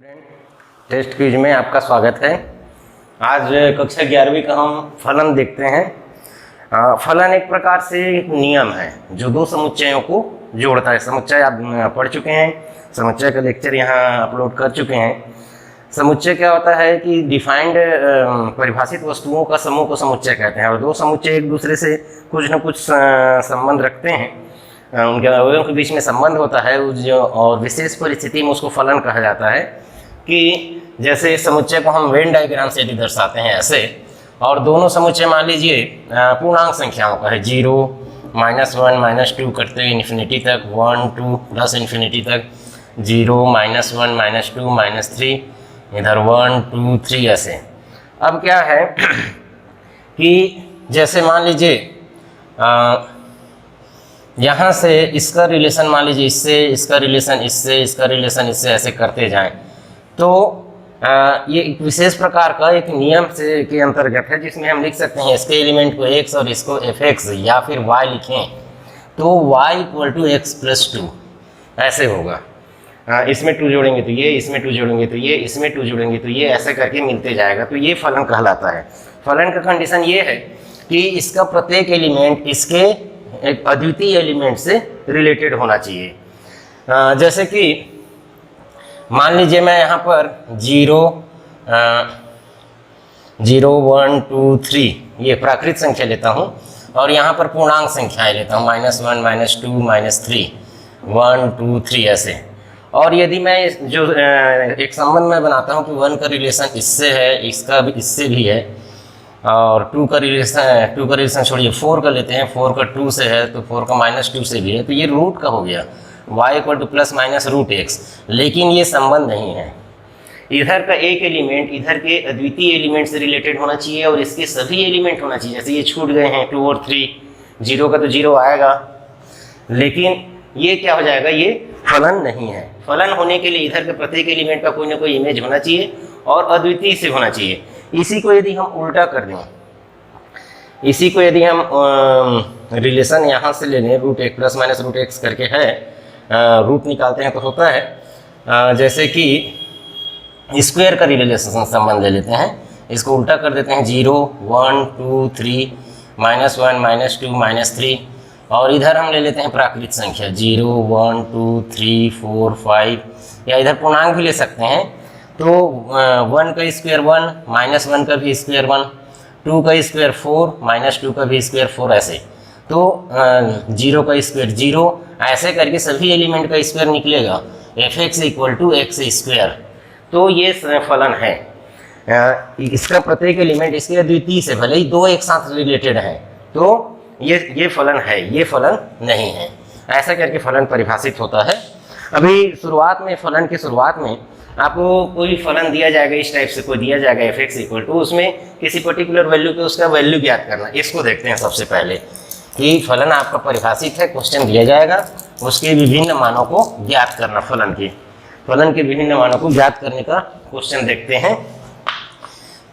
Student, test quiz में आपका स्वागत है। आज कक्षा 11वीं का हम फलन देखते हैं। फलन एक प्रकार से एक नियम है जो दो समुच्चयों को जोड़ता है। समुच्चय आप पढ़ चुके हैं, समुच्चय का लेक्चर यहाँ अपलोड कर चुके हैं। समुच्चय क्या होता है कि डिफाइंड परिभाषित वस्तुओं का समूह को समुच्चय कहते हैं और दो समुच्चय एक दूसरे से कुछ न कुछ संबंध रखते हैं, उनके अवयवों के बीच में संबंध होता है और विशेष परिस्थिति में उसको फलन कहा जाता है। कि जैसे समुच्चय को हम वेन डायग्राम से यदि दर्शाते हैं ऐसे, और दोनों समुच्चय मान लीजिए पूर्णांक संख्याओं का है, 0, -1, -2 करते हुए इन्फिनिटी तक, 1, 2 प्लस इन्फिनिटी तक, 0, -1, -2, -3, इधर 1, 2, 3 ऐसे। अब क्या है कि जैसे मान लीजिए यहाँ से इसका रिलेशन मान लीजिए इससे, इसका रिलेशन इससे, इसका रिलेशन इससे, ऐसे करते जाएं तो ये एक विशेष प्रकार का एक नियम से के अंतर्गत है, जिसमें हम लिख सकते हैं इसके एलिमेंट को x और इसको fx या फिर y लिखें तो y = x + 2 ऐसे होगा। इसमें 2 जोड़ेंगे तो ये, इसमें 2 जोड़ेंगे तो ये, इसमें 2 जोड़ेंगे तो ये, ऐसे करके मिलते जाएगा। तो ये फलन कहलाता है। फलन का कंडीशन ये है कि इसका प्रत्येक एलिमेंट इसके एक अद्वितीय एलिमेंट से रिलेटेड होना चाहिए। जैसे कि मान लीजिए मैं यहाँ पर 0, 1, 2, 3 ये प्राकृत संख्या लेता हूँ और यहाँ पर पूर्णांक संख्याएं लेता हूँ, -1, -2, -3, 1, 2, 3 ऐसे। और यदि मैं जो एक संबंध में बनाता हूँ कि 1 का रिलेशन इससे है, इसका भी इससे भी है, और 2 का रिलेशन छोड़िए 4 का लेते हैं, 4 का 2 से है तो 4 का -2 से भी है, तो ये रूट का हो गया, y = ±√x। लेकिन ये संबंध नहीं है। इधर का एक एलिमेंट इधर के अद्वितीय एलिमेंट से रिलेटेड होना चाहिए और इसके सभी एलिमेंट होना चाहिए। जैसे ये छूट गए हैं 2 और 3, 0 का तो 0 आएगा, लेकिन ये क्या हो जाएगा, ये फलन नहीं है। फलन होने के लिए इधर के प्रत्येक एलिमेंट का कोई ना कोई इमेज होना चाहिए और अद्वितीय से होना चाहिए। इसी को यदि हम उल्टा कर दें, इसी को यदि हम रिलेशन यहाँ से ले लें, √1 ± √x करके है, रूट निकालते हैं तो होता है जैसे कि स्क्वायर का रिलेशन संबंध ले लेते हैं, इसको उल्टा कर देते हैं, 0, 1, 2, 3, -1, -2, -3, और इधर हम ले लेते हैं प्राकृत संख्या 0, 1, 2, 3, 4, 5, या इधर पूर्णांक भी ले सकते हैं। तो 1 का स्क्वायर 1, -1 का भी स्क्वायर 1, 2 का स्क्वायर 4, -2 का भी स्क्वायर 4 ऐसे। तो 0 का स्क्वायर 0, ऐसे करके सभी एलिमेंट का स्क्वायर निकलेगा, fx = x²। तो ये फलन है। इसका प्रत्येक एलिमेंट इसके अद्वितीय से, भले ही दो एक साथ रिलेटेड हैं, तो ये फलन है, ये फलन नहीं है। ऐसा करके फलन परिभाषित होता है। अभी शुरुआत में, फलन की शुरुआत में आपको कोई फलन दिया जाएगा, इस टाइप से कोई दिया जाएगा fx = उसमें किसी पर्टिकुलर वैल्यू पे उसका वैल्यू ज्ञात करना। इसको देखते हैं सबसे पहले कि फलन आपका परिभाषित है, क्वेश्चन दिया जाएगा, उसके विभिन्न मानों को ज्ञात करना। फलन के विभिन्न मानों को ज्ञात करने का क्वेश्चन देखते हैं।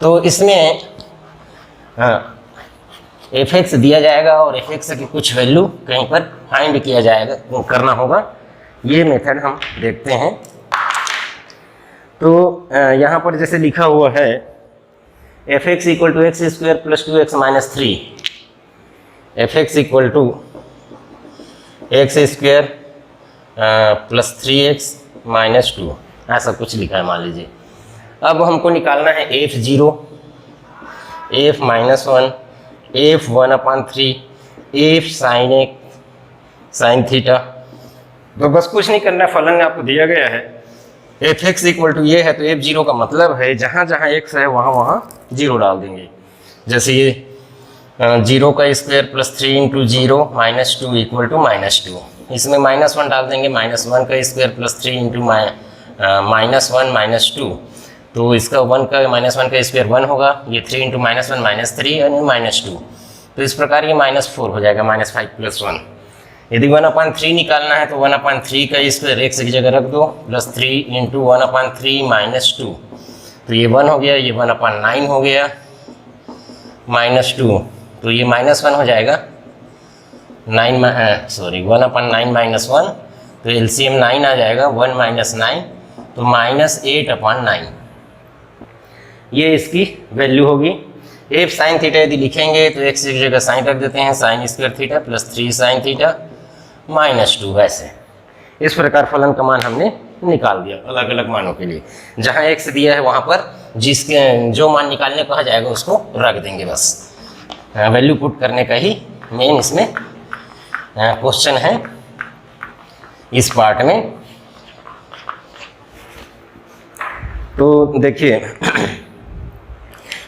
तो इसमें fx दिया जाएगा और fx की कुछ वैल्यू कहीं पर फाइंड किया जाएगा, वो करना होगा। ये मेथड हम देखते हैं। तो यहाँ पर जैसे लिखा हुआ है fx = x² + 2x - 3, fx = x² + 3x - 2, ऐसा कुछ लिखा है मान लीजिए। अब हमको निकालना है f0, f -1, f 1/3, f sin θ। तो बस कुछ नहीं करना, फलन आपको दिया गया है, fx = ये है तो f0 का मतलब है जहाँ जहाँ x है वहाँ वहाँ 0 डाल देंगे। जैसे ये 0 का स्क्वायर + 3 × 0 -2 = -2, इसमें -1 डाल देंगे, -1 का स्क्वायर + 3 × -1 -2, तो इसका 1 का स्क्वायर 1 होगा, ये 3 × -1 -3 यानी -2, तो इस प्रकार ये -4 हो जाएगा, -5 + 1। यदि 1/3 निकालना है तो 1/3 का स्क्वायर x की जगह रख दो, +3 × 1/3 -2, तो ये 1 हो गया, ये 1/9 हो गया, -2, तो ये -1 हो जाएगा, 1/9 -1, तो एलसीएम 9 आ जाएगा, 1 - 9 तो -8/9 ये इसकी वैल्यू होगी। एफ साइन थीटा यदि लिखेंगे तो एक्स की जगह साइन रख देते हैं, sine square theta plus 3 sine theta -2 ऐसे। इस प्रकार फलन का मान हमने निकाल दिया अलग अलग मानों के लिए। जहाँ एक्स दिया है वहाँ पर जिसके जो मान निकालने कहा जाएगा उसको रख देंगे, बस वैल्यू पुट करने का ही मेन इसमें क्वेश्चन है इस पार्ट में। तो देखिए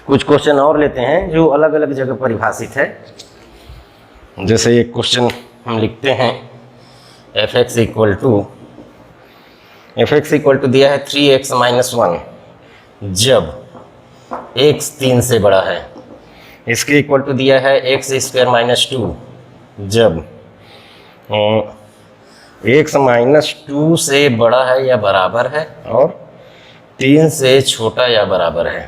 कुछ क्वेश्चन और लेते हैं जो अलग अलग जगह परिभाषित है। जैसे एक क्वेश्चन हम लिखते हैं एफ एक्स इक्वल टू दिया है 3x - 1 जब x 3 से बड़ा है। इसके इक्वल टू दिया है x² - 2 जब x -2 से बड़ा है या बराबर है और 3 से छोटा या बराबर है।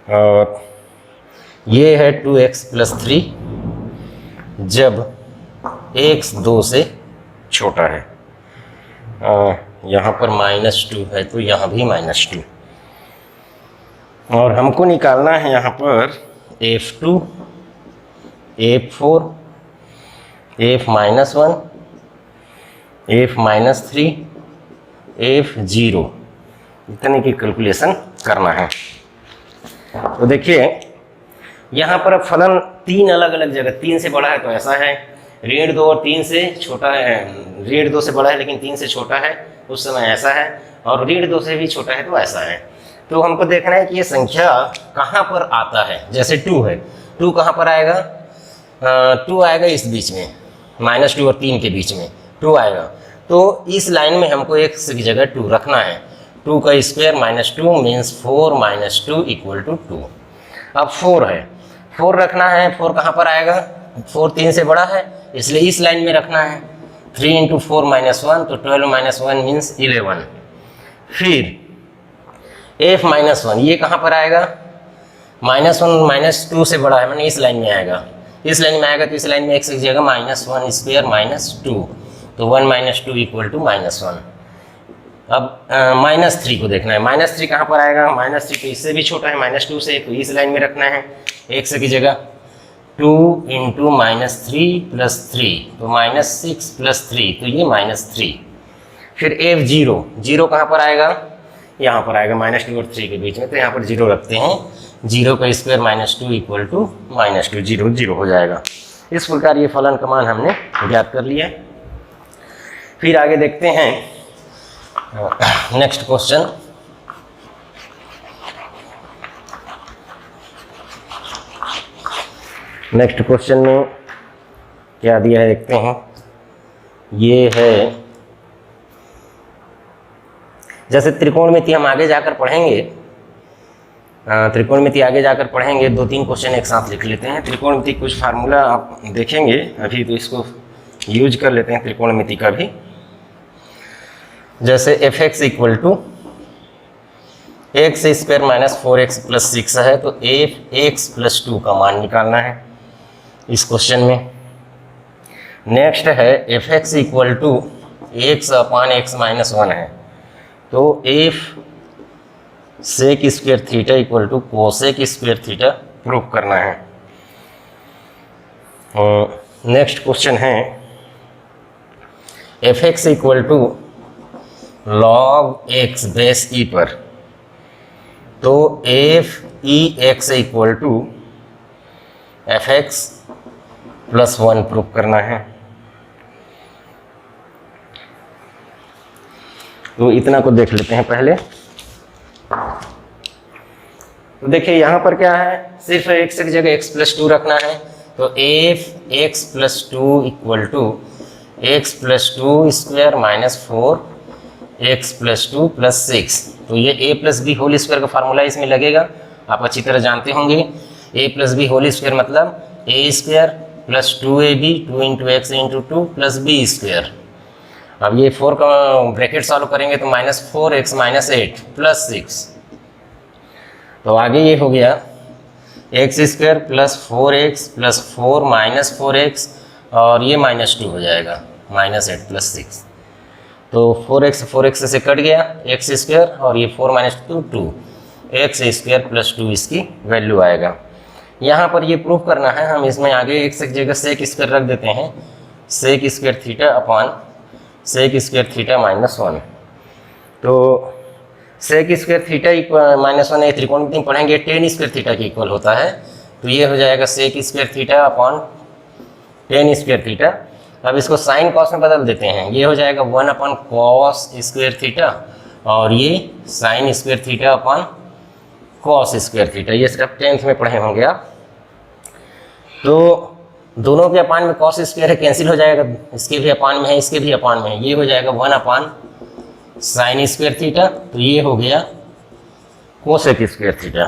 और ये है 2x + 3 जब x 2 से छोटा है। यहाँ पर -2 है तो यहाँ भी -2। और हमको निकालना है यहाँ पर F2, F4, F-1, F-3, F0 इतने की कैलकुलेशन करना है। तो देखिए यहाँ पर अब फलन 3 अलग अलग जगह, 3 से बड़ा है तो ऐसा है, 2 और 3 से छोटा है, 2 से बड़ा है लेकिन 3 से छोटा है उस समय ऐसा है, और 2 से भी छोटा है तो ऐसा है। तो हमको देखना है कि ये संख्या कहाँ पर आता है। जैसे 2 है, 2 कहाँ पर आएगा, 2 आएगा इस बीच में, -2 और 3 के बीच में 2 आएगा। तो इस लाइन में हमको x की जगह 2 रखना है। 2 का स्क्वायर -2 मीन्स 4 - 2 = 2। अब 4 है, 4 रखना है। 4 कहाँ पर आएगा, 4 3 से बड़ा है इसलिए इस लाइन में रखना है। 3 × 4 - 1 तो 12 - 1 मीन्स 11। फिर F-1 ये कहाँ पर आएगा, -1 -2 से बड़ा है, मैंने इस लाइन में आएगा। इस लाइन में आएगा तो इस लाइन में x की जगह -1² - 2 तो 1 - 2 = -1। अब -3 को देखना है। -3 कहाँ पर आएगा, -3 तो इससे भी छोटा है -2 से, तो इस लाइन में रखना है x की जगह। 2 × -3 + 3 तो -6 + 3 तो ये -3। फिर F0, 0 कहाँ पर आएगा, यहाँ पर आएगा -2 और 3 के बीच में, तो यहाँ पर 0 रखते हैं। 0 का स्क्वायर -2 = -2, 0 0 हो जाएगा। इस प्रकार ये फलन का मान हमने ज्ञात कर लिया। फिर आगे देखते हैं नेक्स्ट क्वेश्चन। नेक्स्ट क्वेश्चन में क्या दिया है देखते हैं। ये है जैसे त्रिकोणमिति हम आगे जाकर पढ़ेंगे, त्रिकोणमिति आगे जाकर पढ़ेंगे। 2-3 क्वेश्चन एक साथ लिख लेते हैं। त्रिकोणमिति कुछ फार्मूला आप देखेंगे, अभी तो इसको यूज कर लेते हैं त्रिकोणमिति का भी। जैसे f(x) = x² - 4x + 6 है तो f(x + 2) का मान निकालना है इस क्वेश्चन में। नेक्स्ट है f(x) = x/x - 1 है तो f sec² θ = cosec² θ प्रूव करना है। नेक्स्ट क्वेश्चन है f(x) = log x base e पर तो f(e(x) = fx + 1 प्रूव करना है। तो इतना को देख लेते हैं पहले। तो देखिए यहाँ पर क्या है, सिर्फ x की जगह x + 2 रखना है तो f(x + 2) = x + 2² - 4x + 2 + 6। तो ये a + b होल स्क्वायर का फार्मूला इसमें लगेगा, आप अच्छी तरह जानते होंगे। a + b होल स्क्वायर मतलब a² + 2ab 2 × x × 2 + b²। अब ये 4 का ब्रैकेट सॉल्व करेंगे तो -4x - 8 + 6। तो आगे ये हो गया x² + 4x + 4 - 4x और ये -2 हो जाएगा, -8 + 6। तो 4x से कट गया एक्स स्क्वायर, और ये 4 माइनस 2 एक्स स्क्वायर प्लस 2 इसकी वैल्यू आएगा। यहाँ पर ये प्रूफ करना है, हम इसमें आगे एक्स की जगह सेक स्क्वायर रख देते हैं, sec square theta upon sec square theta minus 1। तो सेक स्क्वायर थीटा माइनस 1 त्रिकोणमिति में पढ़ेंगे टेन स्क्वायर थीटा के इक्वल होता है, तो ये हो जाएगा sec square theta upon tan square theta. अब इसको साइन कॉस में बदल देते हैं, ये हो जाएगा 1 अपॉन कॉस स्क्वायर थीटा, और ये sine square theta upon cos square theta. ये सिर्फ 10th में पढ़े होंगे आप। तो दोनों के अपान में कॉस स्क्वायर है, कैंसिल हो जाएगा, इसके भी अपान में है, इसके भी अपान में है, ये हो जाएगा 1 अपान साइन स्क्वायर थीटा, तो ये हो गया कोसेक स्क्वायर थीटा।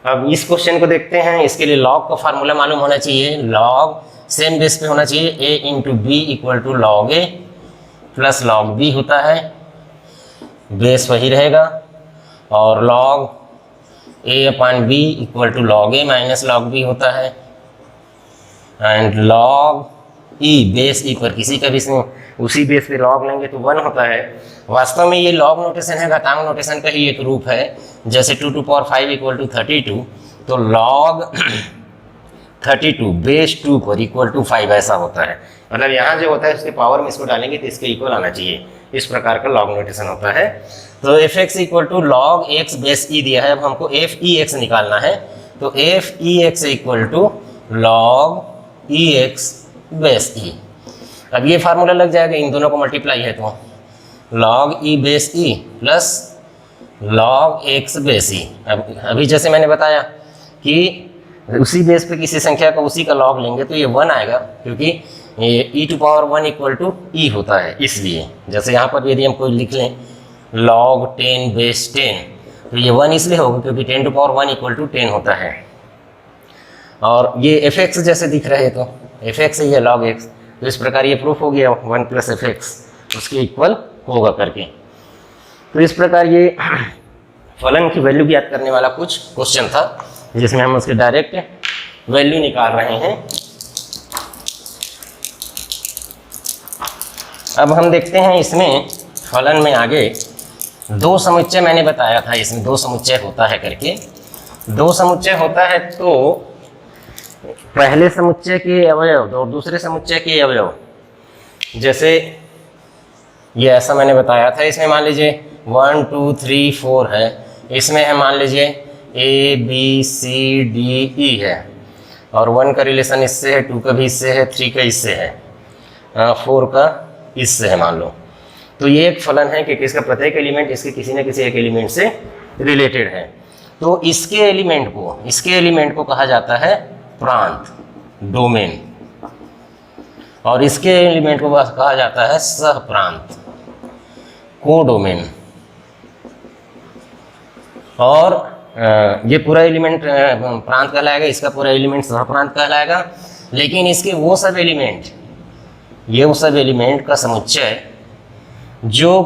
अब इस क्वेश्चन को देखते हैं, इसके लिए लॉग का फार्मूला मालूम होना चाहिए, लॉग सेम बेस पे होना चाहिए, a into B equal to log A plus log B होता है, बेस वही रहेगा, और log a upon B equal to log A minus log B होता है, एंड लॉग ई बेस ई पर किसी का भी उसी बेस पे लॉग लेंगे तो 1 होता है। वास्तव में ये लॉग नोटेशन है, घातांक नोटेशन का ही एक रूप है, जैसे 2 टू पावर 5 इक्वल टू 32, तो लॉग 32 बेस 2 पर इक्वल टू 5 ऐसा होता है। मतलब यहाँ जो होता है उसके पावर में इसको डालेंगे तो इसके इक्वल आना चाहिए, इस प्रकार का लॉग नोटेशन होता है। तो f x equal to log x base e दिया है, अब हमको एफ ई एक्स निकालना है, तो f e x equal to log e x base e. अब ये फार्मूला लग जाएगा, इन दोनों को मल्टीप्लाई है तो लॉग ई base e plus log x base e. अब अभी जैसे मैंने बताया कि उसी बेस पे किसी संख्या का उसी का लॉग लेंगे तो ये 1 आएगा, क्योंकि ये e to power 1 equal to e होता है, इसलिए जैसे यहाँ पर यदि हम कोई लिख लें log 10 बेस 10, तो ये 1 इसलिए होगा क्योंकि 10 टू पावर 1 इक्वल टू 10 होता है। और ये एफ एक्स जैसे दिख रहे हैं तो एफ एक्स है log x, तो इस प्रकार ये प्रूफ हो गया 1 प्लस एफ एक्स उसके इक्वल होगा करके। तो इस प्रकार ये फलन की वैल्यू ज्ञात करने वाला कुछ क्वेश्चन था, जिसमें हम उसके डायरेक्ट वैल्यू निकाल रहे हैं। अब हम देखते हैं इसमें फलन में आगे 2 समुच्चय मैंने बताया था, इसमें 2 समुच्चय होता है करके। 2 समुच्चय होता है तो पहले समुच्चय के अवयव और दूसरे समुच्चय के अवयव, जैसे ये ऐसा मैंने बताया था, इसमें मान लीजिए 1 2 3 4 है, इसमें है मान लीजिए A B C D E है, और 1 का रिलेशन इससे है, 2 का भी इससे है, 3 का इससे है, 4 का इससे है मान लो। तो ये एक फलन है कि इसका प्रत्येक एलिमेंट इसके किसी न किसी एक एलिमेंट से रिलेटेड है। तो इसके एलिमेंट को कहा जाता है प्रांत, डोमेन, और इसके एलिमेंट को कहा जाता है सहप्रांत, कोडोमेन। और ये पूरा एलिमेंट प्रांत कहलाएगा, इसका पूरा एलिमेंट सहप्रांत कहलाएगा। लेकिन इसके वो सब एलिमेंट का समुच्चय जो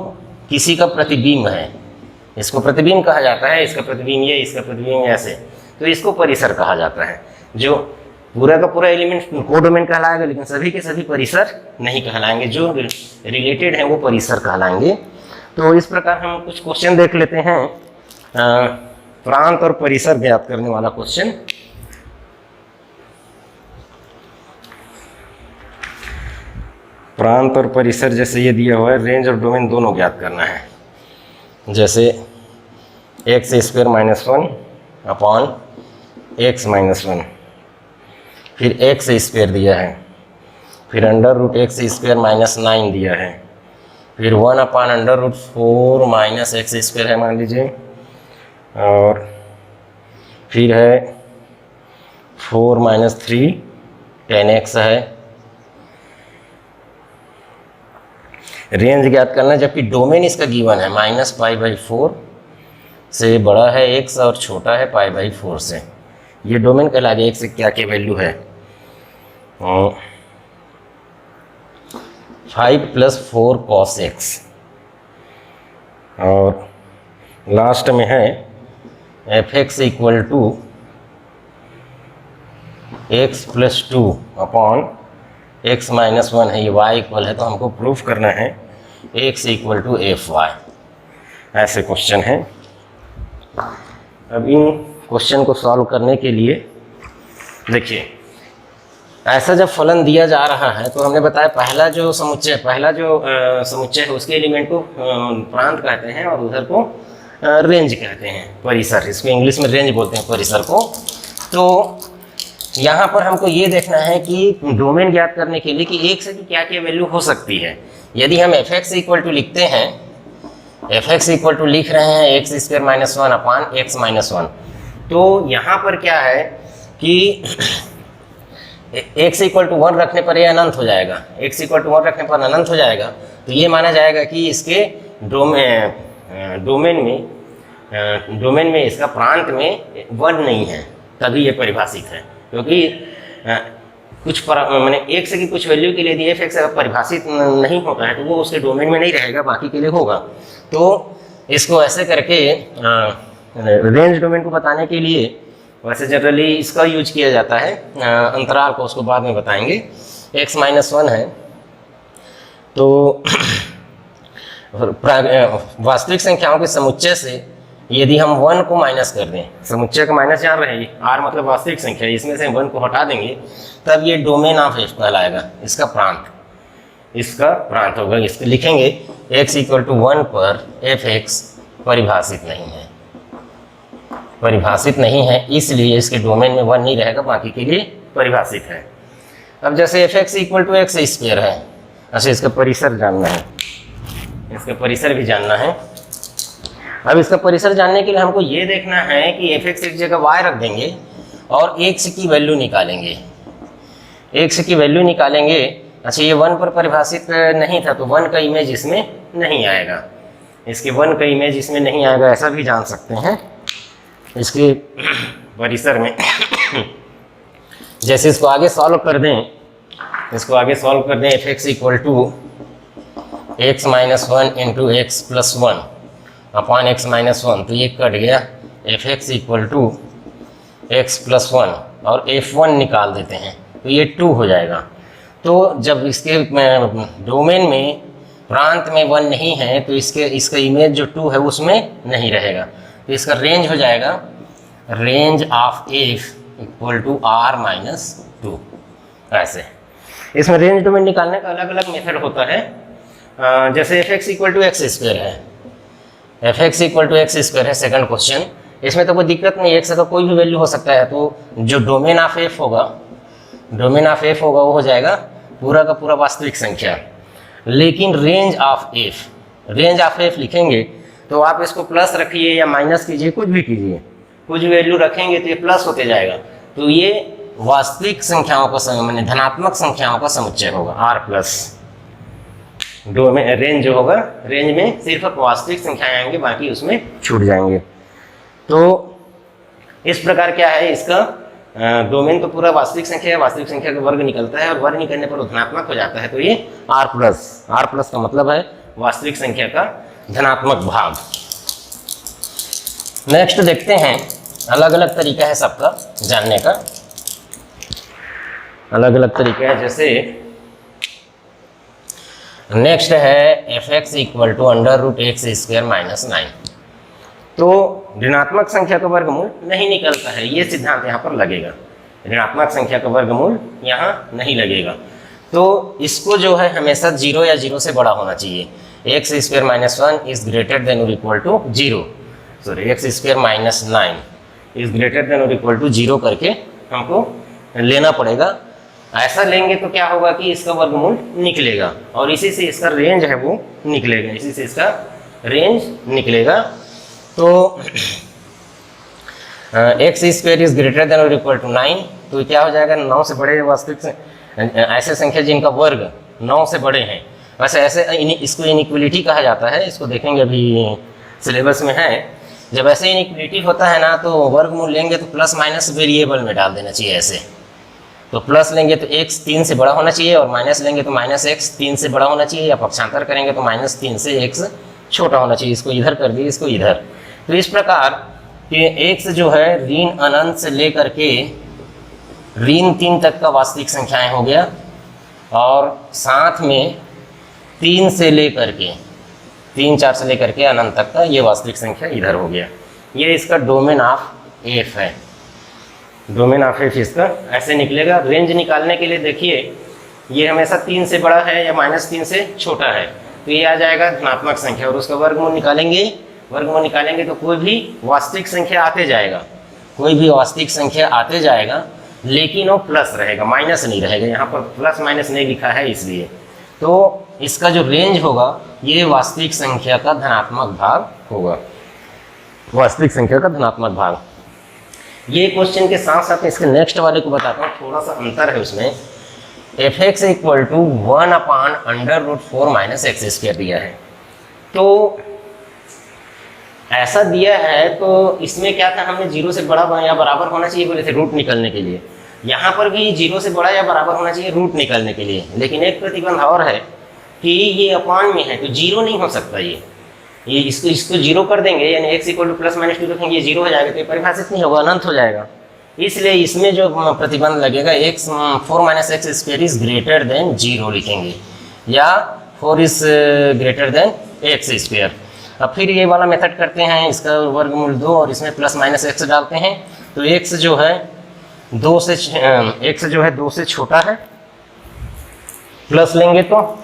किसी का प्रतिबिंब है, इसको प्रतिबिंब कहा जाता है, इसका प्रतिबिंब ये, इसका प्रतिबिंब ऐसे, तो इसको परिसर कहा जाता है। जो पूरा का पूरा एलिमेंट कोडोमेन कहलाएगा, लेकिन सभी के सभी परिसर नहीं कहलाएंगे, जो रिलेटेड हैं वो परिसर कहलाएंगे। तो इस प्रकार हम कुछ क्वेश्चन देख लेते हैं, प्रांत और परिसर ज्ञात करने वाला क्वेश्चन। प्रांत और परिसर जैसे ये दिया हुआ है, रेंज और डोमेन दोनों ज्ञात करना है। जैसे x square minus 1 upon x minus 1, फिर एक्स स्क्वायर दिया है, फिर under root x square minus 9 दिया है, फिर 1 upon under root 4 minus x square है मान लीजिए, और फिर है 4 माइनस 3 10x है। रेंज ज्ञात करना, जबकि डोमेन इसका गिवन है -π/4 से बड़ा है x और छोटा है π/4 से। ये डोमेन कहलाएगा, x से क्या की वैल्यू है 5 + 4 cos x, और लास्ट में है f(x) इक्वल टू x + 2 अपॉन x - 1 है, ये y इक्वल है। तो हमको प्रूफ करना है x equal to F Y, ऐसे क्वेश्चन है। अब इन क्वेश्चन को सॉल्व करने के लिए देखिए, ऐसा जब फलन दिया जा रहा है तो हमने बताया पहला जो समुच्चय है उसके एलिमेंट को प्रांत कहते हैं और उधर को रेंज कहते हैं, परिसर, इसको इंग्लिश में रेंज बोलते हैं परिसर को। तो यहाँ पर हमको ये देखना है कि डोमेन ज्ञात करने के लिए कि x की क्या क्या वैल्यू हो सकती है। यदि हम fx इक्वल टू लिखते हैं, fx इक्वल टू लिख रहे हैं x square minus one upon x minus one, तो यहाँ पर क्या है कि x इक्वल टू वन रखने पर ये अनंत हो जाएगा, x इक्वल टू वन रखने पर अनंत हो जाएगा। तो ये माना जाएगा कि इसके डोमेन में इसका प्रांत में वन नहीं है, तभी ये परिभाषित है। क्योंकि मैंने एक से की कुछ वैल्यू के लिए यदि f(x) परिभाषित नहीं होता है तो वो उसके डोमेन में नहीं रहेगा, बाकी के लिए होगा। तो इसको ऐसे करके रेंज डोमेन को बताने के लिए वैसे जनरली इसका यूज किया जाता है, अंतराल को उसको बाद में बताएंगे। x माइनस वन है तो वास्तविक संख्याओं के समुच्चय से यदि हम 1 को माइनस कर दें, समुच्चय का माइनस जान रहे हैं, r मतलब वास्तविक संख्या, इसमें से 1 को हटा देंगे तब ये डोमेन ऑफ f कहलाएगा, इसका प्रांत होगा। इसको लिखेंगे x इक्वल टू 1 पर f(x) परिभाषित नहीं है, इसलिए इसके डोमेन में 1 नहीं रहेगा, बाकी के लिए परिभाषित है। अब जैसे f(x) equal to x square है, अच्छा इसका परिसर जानना है, इसका परिसर भी जानना है। अब इसका परिसर जानने के लिए हमको ये देखना है कि f(x) एक जगह y रख देंगे और x की वैल्यू निकालेंगे, x की वैल्यू निकालेंगे। अच्छा ये 1 पर परिभाषित नहीं था तो 1 का इमेज इसमें नहीं आएगा, इसके 1 का इमेज इसमें नहीं आएगा, ऐसा भी जान सकते हैं इसके परिसर में। जैसे इसको आगे सॉल्व कर दें, f(x) equal to x minus one into x plus one upon x minus one, तो ये कट गया, f(x) equal to x plus one और f1 निकाल देते हैं तो ये 2 हो जाएगा। तो जब इसके डोमेन में प्रांत में 1 नहीं है तो इसका इमेज जो 2 है उसमें नहीं रहेगा, तो इसका रेंज हो जाएगा range of f equal to r minus 2। ऐसे इसमें रेंज डोमेन निकालने का अलग अलग मेथड होता है। जैसे f(x) equal to x square है, f(x) equal to x square है सेकंड क्वेश्चन, इसमें तो कोई दिक्कत नहीं, x का कोई भी वैल्यू हो सकता है। तो जो डोमेन ऑफ f होगा वो हो जाएगा पूरा का पूरा वास्तविक संख्या। लेकिन रेंज ऑफ f लिखेंगे तो आप इसको प्लस रखिए या माइनस कीजिए, कुछ भी कीजिए, कुछ वैल्यू रखेंगे तो ये प्लस होते जाएगा। तो ये वास्तविक संख्याओं का माने धनात्मक संख्याओं का समुच्चय होगा r प्लस डोमेन। रेंज जो होगा, रेंज में सिर्फ वास्तविक संख्याएं आएंगे, बाकी उसमें छूट जाएंगे। तो इस प्रकार क्या है, इसका डोमेन तो पूरा वास्तविक संख्या है, वास्तविक संख्या का वर्ग निकलता है और वर्ग निकलने पर धनात्मक हो जाता है, तो ये r प्लस का मतलब है वास्तविक संख्या का धनात्मक भाग। नेक्स्ट देखते हैं, अलग अलग तरीका है सबका जानने का, अलग अलग तरीका है। जैसे नेक्स्ट है f(x) equal to under root x square minus 9। तो ऋणात्मक संख्या का वर्गमूल नहीं निकलता है, ये सिद्धांत यहाँ पर लगेगा, ऋणात्मक संख्या का वर्गमूल यहाँ नहीं लगेगा। तो इसको जो है हमेशा 0 या 0 से बड़ा होना चाहिए। X square minus 1 is greater than और equal to 0, sorry x square minus 9 is greater than और इक्वल टू 0 करके हमको लेना पड़ेगा। ऐसा लेंगे तो क्या होगा कि इसका वर्गमूल निकलेगा और इसी से इसका रेंज है वो निकलेगा, इसी से इसका रेंज निकलेगा। तो x square is greater than और इक्वल टू 9, तो क्या हो जाएगा, 9 से बड़े वास्तविक ऐसे संख्या जिनका वर्ग 9 से बड़े हैं। वैसे ऐसे इसको इनइक्वलिटी कहा जाता है, इसको देखेंगे अभी सिलेबस में है। जब ऐसे इनइक्वलिटी होता है ना तो वर्गमूल लेंगे तो प्लस माइनस वेरिएबल में डाल देना चाहिए। ऐसे तो प्लस लेंगे तो x 3 से बड़ा होना चाहिए और माइनस लेंगे तो माइनस x 3 से बड़ा होना चाहिए, या पक्षांतर करेंगे तो माइनस 3 से x छोटा होना चाहिए। इसको इधर कर दिए, इसको इधर। तो इस प्रकार कि x जो है ऋण अनंत से लेकर के ऋण 3 तक का वास्तविक संख्याएं हो गया और साथ में 3 से लेकर के 3 4 से लेकर के अनंत तक का ये वास्तविक संख्या इधर हो गया। ये इसका डोमेन ऑफ एफ है। डोमेन ऑफ एफ इसका ऐसे निकलेगा। रेंज निकालने के लिए देखिए ये हमेशा 3 से बड़ा है या -3 से छोटा है, तो ये आ जाएगा धनात्मक संख्या। और उसका वर्गमूल निकालेंगे तो कोई भी वास्तविक संख्या आते जाएगा, कोई भी वास्तविक संख्या आते जाएगा, लेकिन वो प्लस रहेगा, माइनस नहीं रहेगा। यहाँ पर प्लस माइनस नहीं लिखा है इसलिए। तो इसका जो रेंज होगा ये वास्तविक संख्या का धनात्मक भाग होगा, वास्तविक संख्या का धनात्मक भाग। ये क्वेश्चन के साथ साथ इसके नेक्स्ट वाले को बताता हूँ, थोड़ा सा अंतर है उसमें। f(x) = 1/√4 - x² दिया है। तो ऐसा दिया है तो इसमें क्या था, हमने 0 से बड़ा या बराबर होना चाहिए बोले थे रूट निकलने के लिए। यहाँ पर भी 0 से बड़ा या बराबर होना चाहिए रूट निकलने के लिए, लेकिन एक प्रतिबंध और है कि ये अपान में है तो 0 नहीं हो सकता। ये इसको 0 कर देंगे, यानी x = +-2 रखेंगे, ये 0 हो जाएगा, तो ये परिभाषित नहीं होगा, अनंत हो जाएगा। इसलिए इसमें जो प्रतिबंध लगेगा 4 - x² इज ग्रेटर देन 0 लिखेंगे, या 4 इज ग्रेटर देन x²। अब फिर ये वाला मेथड करते हैं, इसका वर्गमूल 2 और इसमें +-x डालते हैं, तो x जो है 2 से छोटा है, प्लस लेंगे तो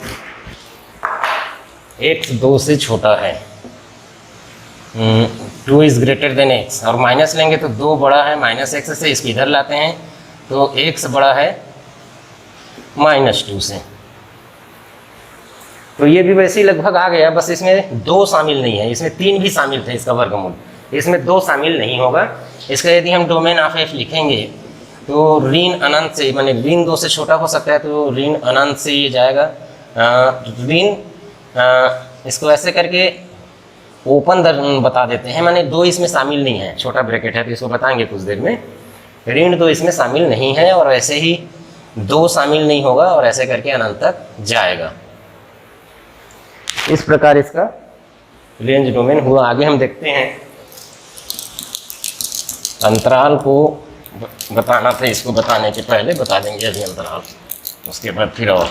x 2 से छोटा है, 2 इज ग्रेटर देन x, और माइनस लेंगे तो 2 बड़ा है -x से, इसको इधर लाते हैं तो x बड़ा है -2 से। तो ये भी वैसे ही लगभग आ गया, बस इसमें 2 शामिल नहीं है, इसमें 3 भी शामिल थे इसका वर्गमूल, इसमें 2 शामिल नहीं होगा। इसका यदि हम डोमेन ऑफ एफ लिखेंगे तो ऋण अनंत से, माने ऋण 2 से छोटा हो सकता है, तो ऋण अनंत से ये जाएगा ऋण, इसको ऐसे करके ओपन बता देते हैं, माने 2 इसमें शामिल नहीं है, छोटा ब्रैकेट है तो इसको बताएंगे कुछ देर में। ऋण 2 इसमें शामिल नहीं है और ऐसे ही 2 शामिल नहीं होगा और ऐसे करके अनंत तक जाएगा। इस प्रकार इसका रेंज डोमेन हुआ। आगे हम देखते हैं, अंतराल को बताना था, इसको बताने के पहले बता देंगे अभी अंतराल, उसके बाद फिर और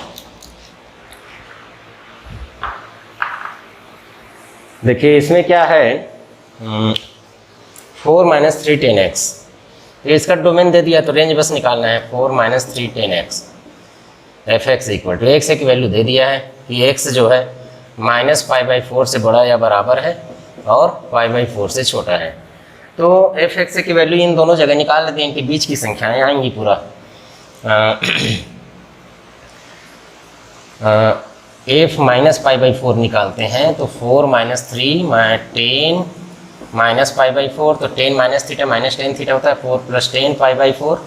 देखिए इसमें क्या है, 4 - 3 10x, तो इसका डोमेन दे दिया तो रेंज बस निकालना है। 4 - 3 10x f(x) = x की वैल्यू दे दिया है कि x जो है -π/4 से बड़ा या बराबर है और π/4 से छोटा है। तो f(x) की वैल्यू इन दोनों जगह निकाल लेते हैं, इनके बीच की संख्याएं आएंगी पूरा। f -π/4 निकालते हैं तो 4 - 3 10 -π/4, तो 10 - θ -tan θ होता है, 4 + 10 π/4,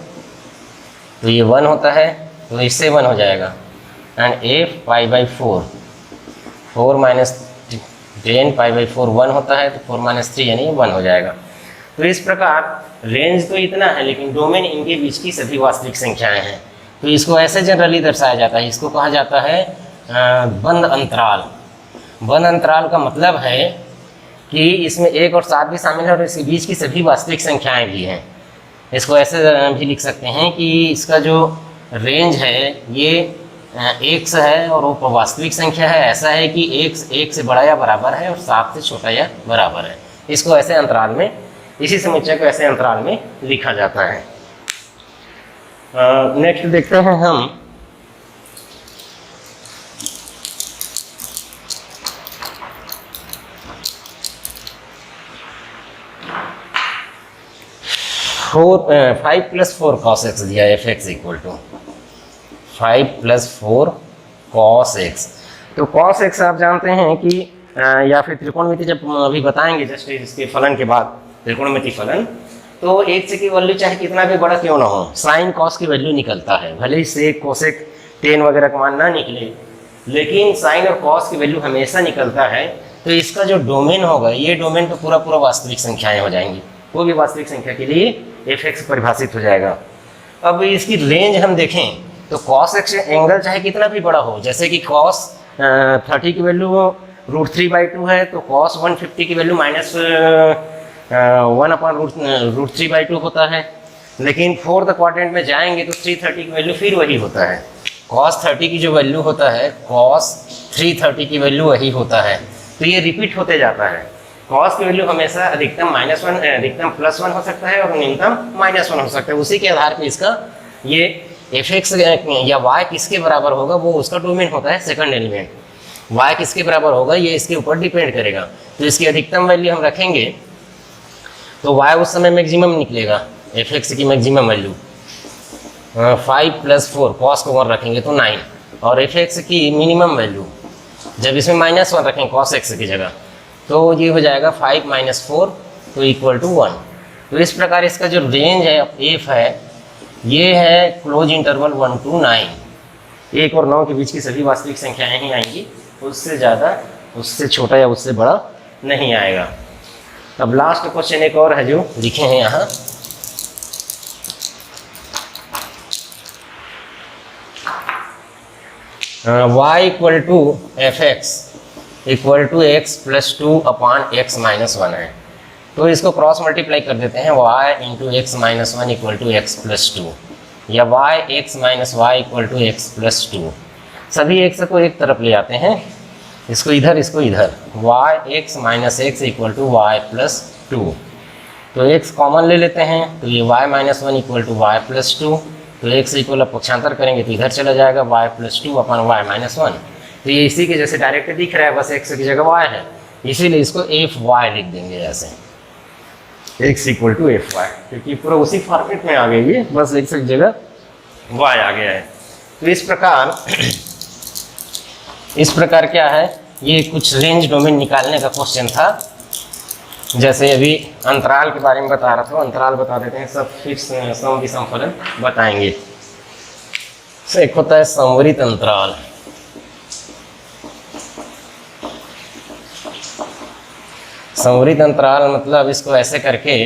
तो ये 1 होता है, तो इससे 1 हो जाएगा। एंड f π/4, 4 - 10 π/4 1 होता है, तो 4 - 3 यानी 1 हो जाएगा। तो इस प्रकार रेंज तो इतना है, लेकिन डोमेन इनके बीच की सभी वास्तविक संख्याएं हैं। तो इसको ऐसे जनरली दर्शाया जाता है, इसको कहा जाता है बंद अंतराल। बंद अंतराल का मतलब है कि इसमें 1 और 7 भी शामिल है और इसके बीच की सभी वास्तविक संख्याएं भी हैं। इसको ऐसे भी लिख सकते हैं कि इसका जो रेंज है ये x है और वो वास्तविक संख्या है, ऐसा है कि x 1 से बड़ा या बराबर है और 7 से छोटा या बराबर है। इसको ऐसे अंतराल में, इसी समुच्चय को ऐसे अंतराल में लिखा जाता है। नेक्स्ट देखते हैं हम, फोर 5 + 4 cos x दिया है, f(x) = 5 + 4 cos x। तो cos x आप जानते हैं कि या फिर त्रिकोणमिति जब अभी बताएंगे जस्ट इसके फलन के बाद, त्रिकोणमिति फलन, तो x की वैल्यू चाहे कितना भी बड़ा क्यों ना हो, साइन कॉस की वैल्यू निकलता है। भले ही सेक कोसेक टेन वगैरह का मान ना निकले, लेकिन साइन और कॉस की वैल्यू हमेशा निकलता है। तो इसका जो डोमेन होगा, ये डोमेन तो पूरा पूरा वास्तविक संख्याएं हो जाएंगी, कोई भी वास्तविक संख्या के लिए f(x) परिभाषित हो जाएगा। अब इसकी रेंज हम देखें तो cos x एंगल चाहे कितना भी बड़ा हो, जैसे कि cos 30 की वैल्यू √3/2 है, तो cos 150 की वैल्यू -1/√3/2 होता है। लेकिन 4th क्वाड्रेंट में जाएंगे तो 330 की वैल्यू फिर वही होता है, cos 30 की जो वैल्यू होता है cos 330 की वैल्यू वही होता है, तो ये रिपीट होते जाता है। cos की वैल्यू हमेशा अधिकतम -1 अधिकतम +1 हो सकता है और न्यूनतम -1 हो सकता है। उसी के आधार पर इसका ये fx या y किसके बराबर होगा वो उसका डोमेन होता है सेकंड एलिमेंट। y किसके बराबर होगा ये इसके ऊपर डिपेंड करेगा। तो इसकी अधिकतम वैल्यू हम रखेंगे तो y उस समय मैक्सिमम निकलेगा, fx की मैक्सिमम वैल्यू 5 + 4 cos को 1 रखेंगे तो 9, और fx की मिनिमम वैल्यू जब इसमें -1 रखेंगे cos x की जगह तो ये हो जाएगा 5 - 4 तो =1। तो इस प्रकार इसका जो रेंज है f है ये है क्लोज इंटरवल 1 to 9। 1 और 9 के बीच की सभी वास्तविक संख्याएं ही आएंगी, उससे ज़्यादा उससे छोटा या उससे बड़ा नहीं आएगा। अब लास्ट क्वेश्चन एक और है जो लिखे हैं यहाँ, y = fx = x + 2/x - 1 है। तो इसको क्रॉस मल्टीप्लाई कर देते हैं, y × x - 1 = x + 2 या x - y = x + 2। सभी x को एक तरफ ले आते हैं, इसको इधर इसको इधर, x - x = y + 2। तो x कॉमन ले लेते हैं तो ये y - 1 = y + 2, तो x इक्वल पक्षांतर करेंगे तो इधर चला जाएगा y + 2/y - 1। तो ये इसी के जैसे डायरेक्ट दिख रहा है, बस x की जगह y है, इसीलिए इसको fy लिख देंगे ऐसे, x = fy, क्योंकि पूरा उसी फॉर्मेट में आ गई है, बस x की जगह y आ गया है। तो इस प्रकार क्या है, ये कुछ रेंज डोमेन निकालने का क्वेश्चन था। जैसे अभी अंतराल के बारे में बता रहा था, अंतराल बता देते हैं, सब फिर सम विषम फलन बताएंगे। तो एक होता है संवरित अंतराल, संवरित अंतराल मतलब इसको ऐसे करके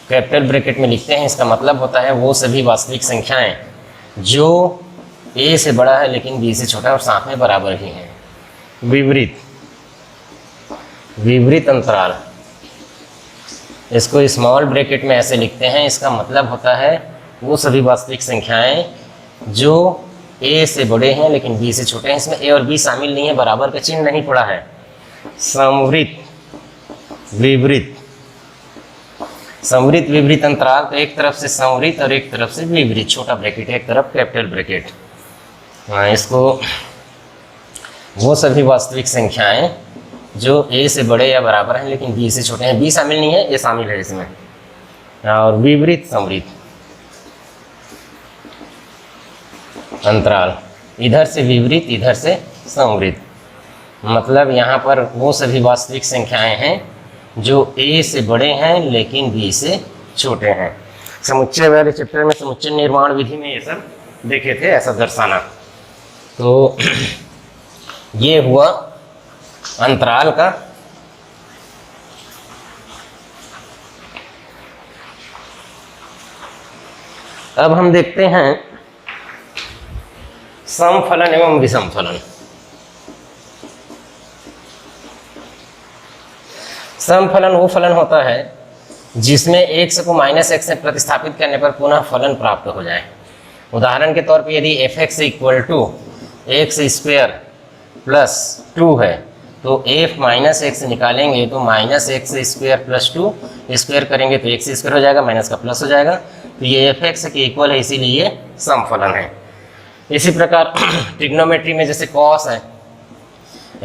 कैपिटल ब्रैकेट में लिखते हैं। इसका मतलब होता है वो सभी वास्तविक संख्याएं जो a से बड़ा है लेकिन b से छोटा है और साथ में बराबर ही हैं। विपरीत अंतराल, इसको स्मॉल ब्रैकेट में ऐसे लिखते हैं। इसका मतलब होता है वो सभी वास्तविक संख्याएं जो a से बड़े हैं लेकिन b से छोटे हैं। इसमें a और b शामिल नहीं है, बराबर का चिन्ह नहीं पड़ा है। समवृत्त विपरीत अंतराल, तो एक तरफ से समवृत्त और एक तरफ से विपरीत, छोटा ब्रैकेट एक तरफ कैपिटल ब्रैकेट। इसको वो सभी वास्तविक संख्याएं जो a से बड़े या बराबर हैं लेकिन b से छोटे हैं, b शामिल नहीं है, a शामिल है इसमें। और विपरीत समवृत्त अंतराल, इधर से विपरीत इधर से समवृत्त, मतलब यहाँ पर वो सभी वास्तविक संख्याएं हैं जो a से बड़े हैं लेकिन b से छोटे हैं। समुच्चय वाले चैप्टर में समुच्चय निर्माण विधि में ये सब देखे थे, ऐसा दर्शाना। तो ये हुआ अंतराल का। अब हम देखते हैं समफलन एवं विषम फलन। समफलन वो फलन होता है जिसमें x को -x से प्रतिस्थापित करने पर पुनः फलन प्राप्त हो जाए। उदाहरण के तौर पे यदि fx = x² + 2 है तो f -x निकालेंगे तो -x² + 2 स्क्वायर करेंगे तो x² हो जाएगा, माइनस का प्लस हो जाएगा। तो ये fx के इक्वल है, इसीलिए ये समफलन है। इसी प्रकार ट्रिग्नोमेट्री में जैसे cos है,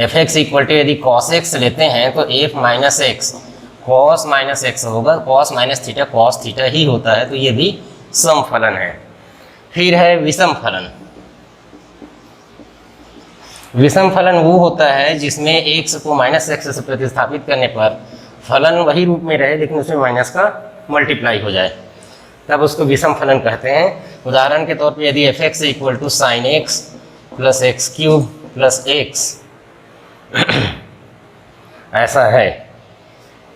fx = यदि cos x लेते हैं तो f - x cos -x होगा, cos - cos ही होता है, तो ये भी समफलन है। फिर है विषम फलन। विषम फलन वो होता है जिसमें x को -x से प्रतिस्थापित करने पर फलन वही रूप में रहे लेकिन उसमें माइनस का मल्टीप्लाई हो जाए, तब उसको विषम फलन कहते हैं। उदाहरण के तौर पे यदि fx = sin x + x³ + x ऐसा है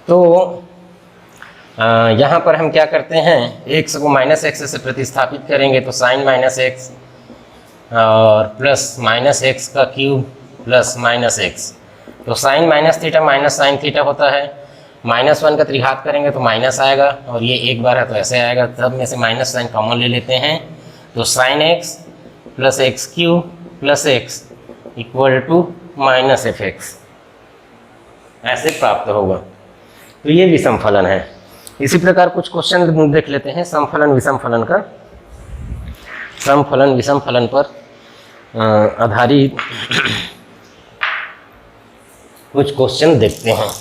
तो यहाँ पर हम क्या करते हैं, x को -x से प्रतिस्थापित करेंगे तो sin -x और प्लस -x³ + -x, तो sin -θ - sin θ होता है। -1 का त्रिघात करेंगे तो माइनस आएगा और ये एक बार है तो ऐसे आएगा, तब में से माइनस साइन कॉमन ले लेते हैं तो sine x plus x cube plus x equal to minus F x, ऐसे प्राप्त होगा। तो ये विषम फलन है। इसी प्रकार कुछ क्वेश्चन देख लेते हैं समफलन विषम फलन का। समफलन विषम फलन पर आधारित कुछ क्वेश्चन देखते हैं।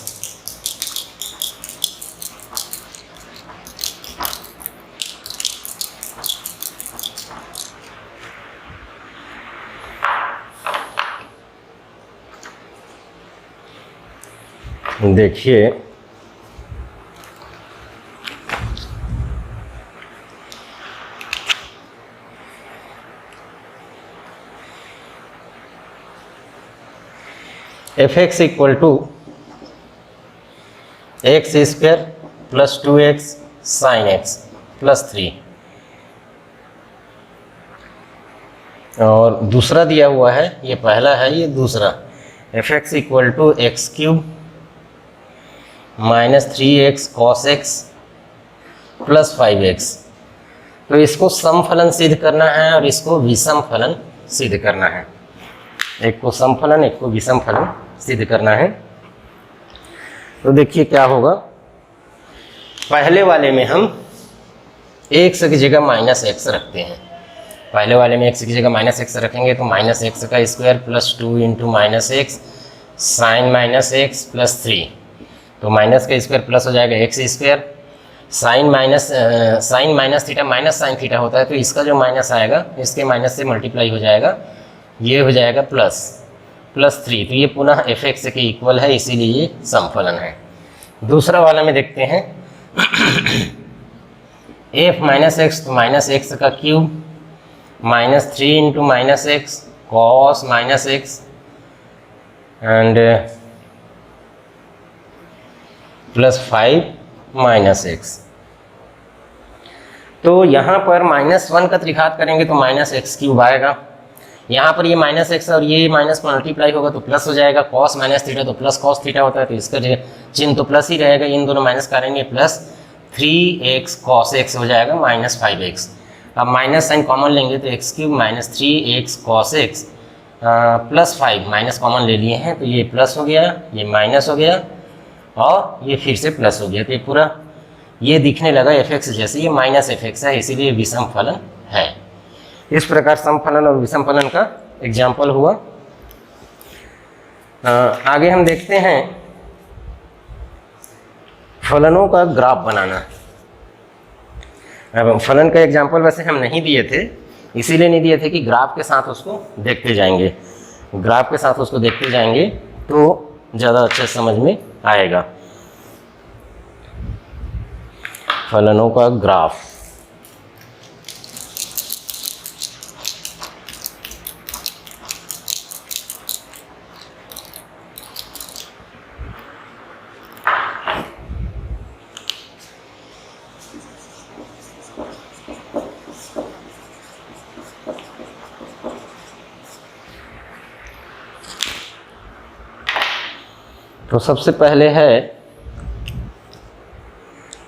देखिए F x equal to x square plus 2x sine x plus 3, और दूसरा दिया हुआ है, ये पहला है, ये दूसरा F x equal to x cube minus 3x cos x plus 5x। तो इसको समफलन सिद्ध करना है और इसको विषम फलन सिद्ध करना है। एक को समफलन, एक को विषम फलन सिद्ध करना है। तो देखिए क्या होगा। पहले वाले में हम x की जगह माइनस एक्स रखते हैं। पहले वाले में x की जगह माइनस एक्स रखेंगे तो माइनस एक्स का square plus 2 into minus x sine minus x plus 3, तो माइनस का स्क्वायर प्लस हो जाएगा x square, sine minus theta minus sine theta होता है, तो इसका जो माइनस आएगा इसके माइनस से मल्टीप्लाई हो जाएगा, ये हो जाएगा प्लस 3। तो ये पुनः एफ एक्स के इक्वल है, इसीलिए ये समफलन है। दूसरा वाला में देखते हैं एफ माइनस एक्स, तो माइनस एक्स का cube minus 3 into minus x cos minus x and plus 5 minus x. तो यहाँ पर -1 का त्रिघात करेंगे तो माइनस एक्स क्यूब आएगा। यहाँ पर ये माइनस एक्स और ये माइनस मल्टीप्लाई होगा तो प्लस हो जाएगा। कॉस माइनस थीटा तो प्लस कॉस थीटा होता है, तो इसका चिन्ह तो प्लस ही रहेगा। इन दोनों माइनस करेंगे प्लस 3x कॉस एक्स हो जाएगा माइनस 5x। अब माइनस साइन कॉमन लेंगे तो x cube minus 3x cos x plus 5 minus common ले लिए हैं, तो ये प्लस हो गया, ये माइनस हो गया और ये फिर से प्लस हो गया। तो ये पूरा ये दिखने लगा एफ एक्स जैसे, ये माइनस एफ एक्स है, इसीलिए विषम फलन है। इस प्रकार समफलन और विषम फलन का एग्जाम्पल हुआ। आगे हम देखते हैं फलनों का ग्राफ बनाना। अब फलन का एग्जाम्पल वैसे हम नहीं दिए थे, इसीलिए नहीं दिए थे कि ग्राफ के साथ उसको देखते जाएंगे। ग्राफ के साथ उसको देखते जाएंगे तो ज़्यादा अच्छे समझ में आएगा। फलनों का ग्राफ, तो सबसे पहले है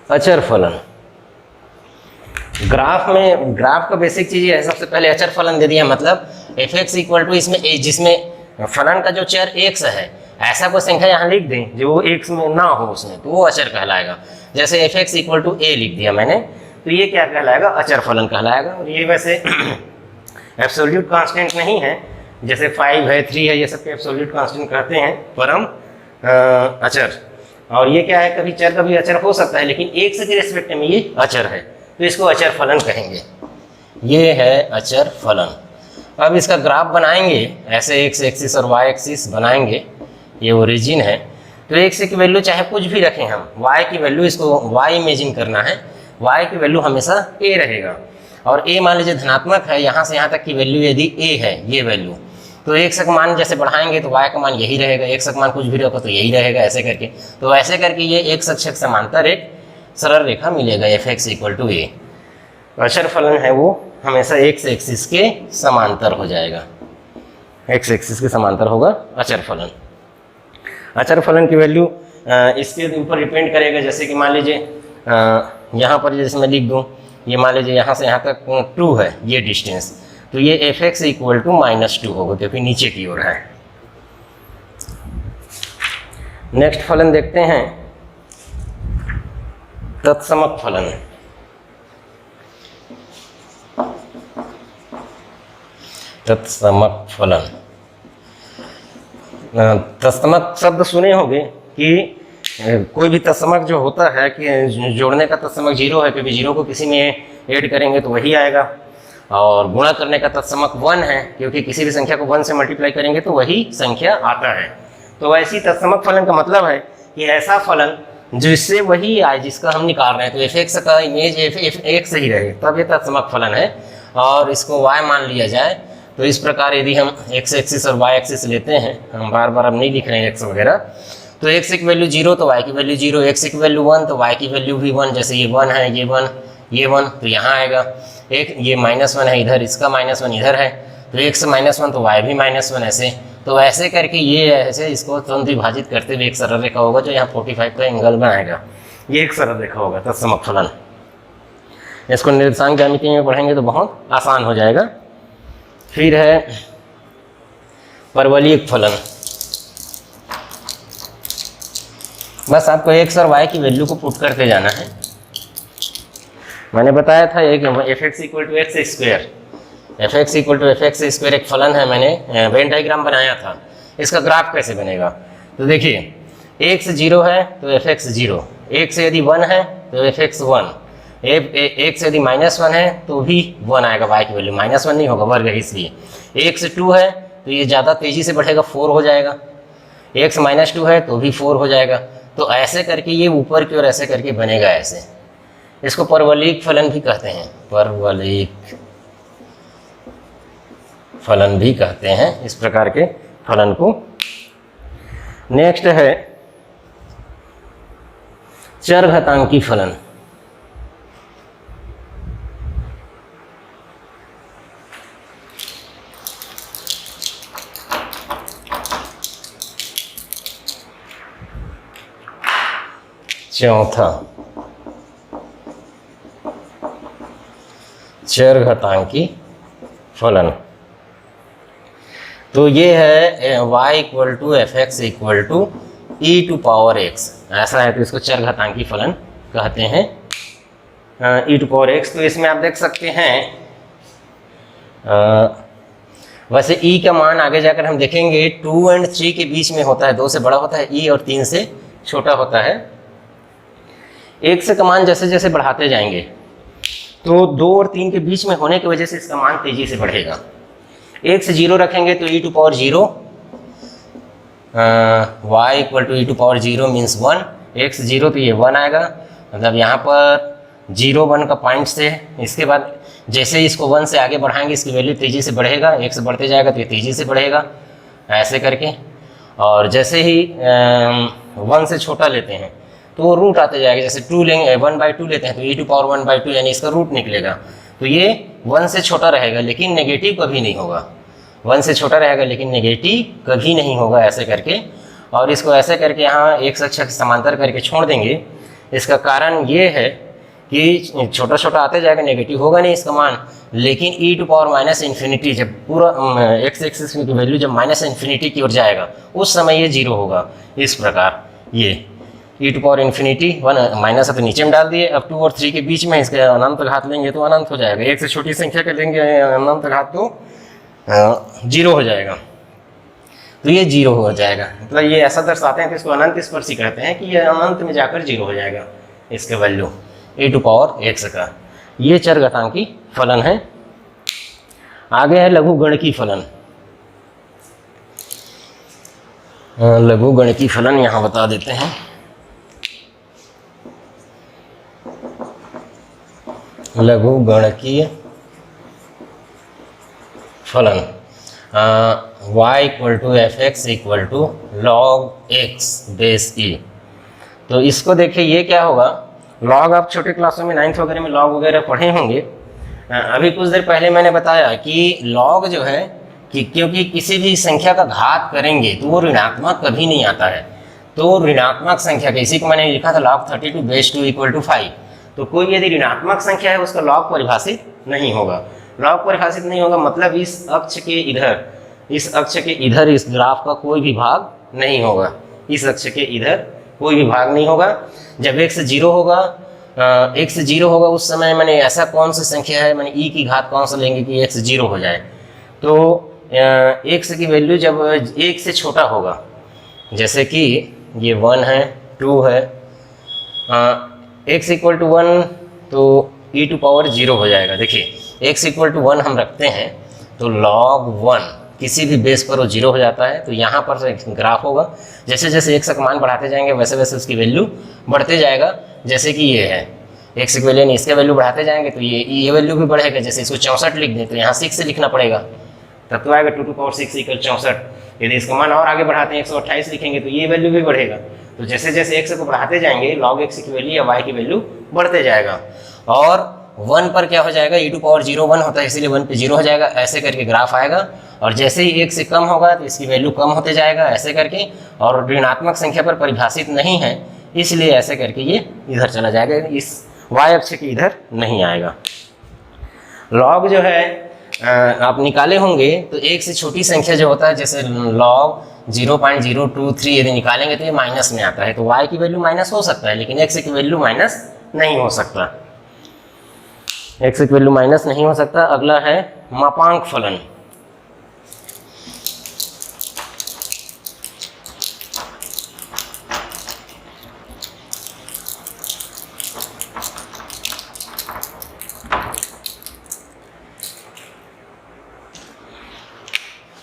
अचर फलन। ग्राफ का बेसिक चीज ये है, सबसे पहले अचर फलन दे दिया, मतलब एफ एक्स इक्वल टू इसमें जिसमें फलन का जो चर एक्स है, ऐसा कोई संख्या यहाँ लिख दें जो वो एक्स में ना हो उसमें, तो वो अचर कहलाएगा। जैसे एफ एक्स इक्वल टू ए लिख दिया मैंने, तो ये क्या कहलाएगा, अचर फलन कहलाएगा। और ये वैसे एब्सोल्यूट कांस्टेंट नहीं है, जैसे 5 है 3 है, ये सब एब्सोल्यूट कांस्टेंट कहते हैं, परम अचर। और ये क्या है, कभी चर कभी अचर हो सकता है, लेकिन एक से के रिस्पेक्ट में ये अचर है, तो इसको अचर फलन कहेंगे। ये है अचर फलन। अब इसका ग्राफ बनाएंगे, ऐसे एक्स एक्सिस और वाई एक्सिस बनाएंगे, ये ओरिजिन है। तो एक्स की वैल्यू चाहे कुछ भी रखें हम, वाई की वैल्यू, इसको वाई इमेजिन करना है, वाई की वैल्यू हमेशा ए रहेगा। और ए मान लीजिए धनात्मक है, यहाँ से यहाँ तक की वैल्यू यदि ए है, ये वैल्यू, तो एक्स का मान जैसे बढ़ाएंगे तो वाई का मान यही रहेगा, एक्स का मान कुछ भी रखो तो यही रहेगा, ऐसे करके। तो ऐसे करके ये एक्स अक्ष के समांतर एक सरल रेखा मिलेगा, एफ एक्स इक्वल टू ए। अचर फलन है वो हमेशा एक्स एक्सिस के समांतर हो जाएगा, एक्स एक्सिस के समांतर होगा अचर फलन। अचर फलन की वैल्यू इसके ऊपर डिपेंड करेगा, जैसे कि मान लीजिए यहाँ पर जैसे मैं लिख दूँ ये मान लीजिए यहाँ से यहाँ तक 2 है ये डिस्टेंस, तो ये एफ एक्स इक्वल टू -2 होगा क्योंकि नीचे की ओर है। नेक्स्ट फलन देखते हैं तत्समक फलन। तत्समक फलन, तत्समक शब्द सुने होंगे कि कोई भी तत्समक जो होता है कि जोड़ने का तत्समक 0 है, क्योंकि 0 को किसी में ऐड करेंगे तो वही आएगा, और गुणा करने का तत्समक 1 है क्योंकि किसी भी संख्या को 1 से मल्टीप्लाई करेंगे तो वही संख्या आता है। तो ऐसी तत्समक फलन का मतलब है कि ऐसा फलन जिससे वही आए जिसका हम निकाल रहे हैं, तो एफ एक्स का इमेज एफ एक्स ही रहे, तब ये तत्समक फलन है। और इसको y मान लिया जाए तो इस प्रकार यदि हम x एक्सिस और y एक्सिस लेते हैं, हम बार बार अब नहीं लिख रहे हैं x वगैरह, तो x की वैल्यू 0 तो y की वैल्यू 0, x की वैल्यू 1 तो y की वैल्यू भी 1, जैसे ये 1 है, ये 1, ये 1 तो यहाँ आएगा। एक ये -1 है इधर, इसका -1 इधर है, तो x -1 तो y भी -1 ऐसे। तो ऐसे करके ये ऐसे इसको तुरंत विभाजित करते हुए एक सरल रेखा होगा जो यहाँ 45 का एंगल बनाएगा। ये एक सरल रेखा होगा तत्समक फलन। इसको निर्देशांक ज्यामिति में पढ़ेंगे तो बहुत आसान हो जाएगा। फिर है परवलयिक फलन। बस आपको x और y की वैल्यू को पुट करते जाना है। मैंने बताया था एक F x equal to x square, F x equal to F x square एक फलन है, मैंने वेन डायग्राम बनाया था। इसका ग्राफ कैसे बनेगा, तो देखिए x 0 है तो एफ एक्स 0, एक से यदि 1 है तो एफ एक्स 1, एक से यदि -1 है तो भी 1 आएगा, y की वैल्यू -1 नहीं होगा, वर्ग है इसलिए। 1 से 2 है तो ये ज़्यादा तेज़ी से बढ़ेगा, 4 हो जाएगा। 1 से -2 है तो भी 4 हो जाएगा। तो ऐसे करके ये ऊपर की ओर ऐसे करके बनेगा ऐसे। इसको परवलयिक फलन भी कहते हैं, परवलयिक फलन भी कहते हैं इस प्रकार के फलन को। नेक्स्ट है चरघातांकी फलन। चौथा चरघातांकी फलन। तो ये है y equal to F x equal to E to power x, ऐसा है तो इसको चरघातांकी फलन कहते हैं, ई टू पावर x। तो इसमें आप देख सकते हैं वैसे e का मान आगे जाकर हम देखेंगे 2 और 3 के बीच में होता है, 2 से बड़ा होता है e और 3 से छोटा होता है। 1 से का मान जैसे जैसे बढ़ाते जाएंगे तो 2 और 3 के बीच में होने की वजह से इसका मान तेजी से बढ़ेगा। 1 से 0 रखेंगे तो e to power 0, y equal to E to power 0 means 1, 1 से 0 तो ये 1 आएगा, मतलब यहाँ पर 0 1 का पॉइंट से, इसके बाद जैसे ही इसको 1 से आगे बढ़ाएंगे इसकी वैल्यू तेज़ी से बढ़ेगा, 1 से बढ़ते जाएगा तो ये तेज़ी से बढ़ेगा ऐसे करके। और जैसे ही 1 से छोटा लेते हैं तो वो रूट आते जाएगा, जैसे 2 लेंगे 1/2 लेते हैं तो ई टू पावर 1/2 यानी इसका रूट निकलेगा। तो ये 1 से छोटा रहेगा लेकिन नेगेटिव कभी नहीं होगा, 1 से छोटा रहेगा लेकिन नेगेटिव कभी नहीं होगा ऐसे करके। और इसको ऐसे करके यहाँ एक अक्षर समांतर करके छोड़ देंगे। इसका कारण ये है कि छोटा छोटा आते जाएगा, नेगेटिव होगा नहीं इसका मान, लेकिन ई टू पावर -∞ जब पूरा x एक्सिस की वैल्यू जब -∞ की ओर जाएगा उस समय ये 0 होगा। इस प्रकार ये ई टू पावर ∞, 1 माइनस है तो नीचे में डाल दिए। अब 2 और 3 के बीच में इसके अनंत घात लेंगे तो अनंत हो जाएगा, 1 से छोटी संख्या के लेंगे अनंत घात तो 0 हो जाएगा, तो ये 0 हो जाएगा। मतलब ये ऐसा दर्शाते हैं कि इसको अनंत स्पर्शी कहते हैं कि ये अनंत में जाकर 0 हो जाएगा इसके value E to power x का। ये चरघातांकी फलन है। आगे है लघुगणकी फलन। लघुगणकी फलन यहाँ बता देते हैं। लघुगणकीय फलन y equal to F x equal to log x base e. तो इसको देखिए ये क्या होगा, लॉग आप छोटे क्लासों में 9th वगैरह में लॉग वगैरह पढ़े होंगे। अभी कुछ देर पहले मैंने बताया कि लॉग जो है कि क्योंकि किसी भी संख्या का घात करेंगे तो वो ऋणात्मक कभी नहीं आता है। तो ऋणात्मक संख्या का, इसी को मैंने लिखा था log 32 बेस 2 इक्वल टू 5। तो कोई यदि ऋणात्मक संख्या है उसका लॉग परिभाषित नहीं होगा। लॉग परिभाषित नहीं होगा मतलब इस अक्ष के इधर इस ग्राफ का कोई भी भाग नहीं होगा। इस अक्ष के इधर कोई भी भाग नहीं होगा। जब x 0 होगा, x 0 होगा उस समय मैंने ऐसा कौन सी संख्या है, मैंने e की घात कौन सा लेंगे कि x 0 हो जाए। तो x की वैल्यू जब 1 से छोटा होगा, जैसे कि ये 1 है, 2 है, x इक्वल टू 1 तो e टू पावर 0 हो जाएगा। देखिए x इक्वल टू 1 हम रखते हैं तो log 1 किसी भी बेस पर वो 0 हो जाता है। तो यहाँ पर ग्राफ होगा, जैसे जैसे x का मान बढ़ाते जाएंगे वैसे वैसे उसकी वैल्यू बढ़ते जाएगा। जैसे कि ये है x की वैल्यू, इसके वैल्यू बढ़ाते जाएंगे तो ये वैल्यू भी बढ़ेगा। जैसे इसको 64 लिख दें तो यहाँ 6 से लिखना पड़ेगा, तब तो आएगा 2 टू पावर 6 इक्वल 64। यदि इसका मान और आगे बढ़ाते हैं 128 लिखेंगे तो ये वैल्यू भी बढ़ेगा। तो जैसे जैसे x को बढ़ाते जाएंगे log x की वैल्यू या y की वैल्यू बढ़ते जाएगा। और 1 पर क्या हो जाएगा, e टू पावर 0 1 होता है इसीलिए 1 पे 0 हो जाएगा। ऐसे करके ग्राफ आएगा और जैसे ही 1 से कम होगा तो इसकी वैल्यू कम होते जाएगा ऐसे करके। और ऋणात्मक संख्या पर परिभाषित नहीं है इसलिए ऐसे करके ये इधर चला जाएगा, इस y अक्ष के इधर नहीं आएगा। लॉग जो है आप निकाले होंगे तो 1 से छोटी संख्या जो होता है, जैसे log 0.023 यदि निकालेंगे तो ये माइनस में आता है। तो y की वैल्यू माइनस हो सकता है लेकिन x की वैल्यू माइनस नहीं हो सकता, x की वैल्यू माइनस नहीं हो सकता। अगला है मापांक फलन।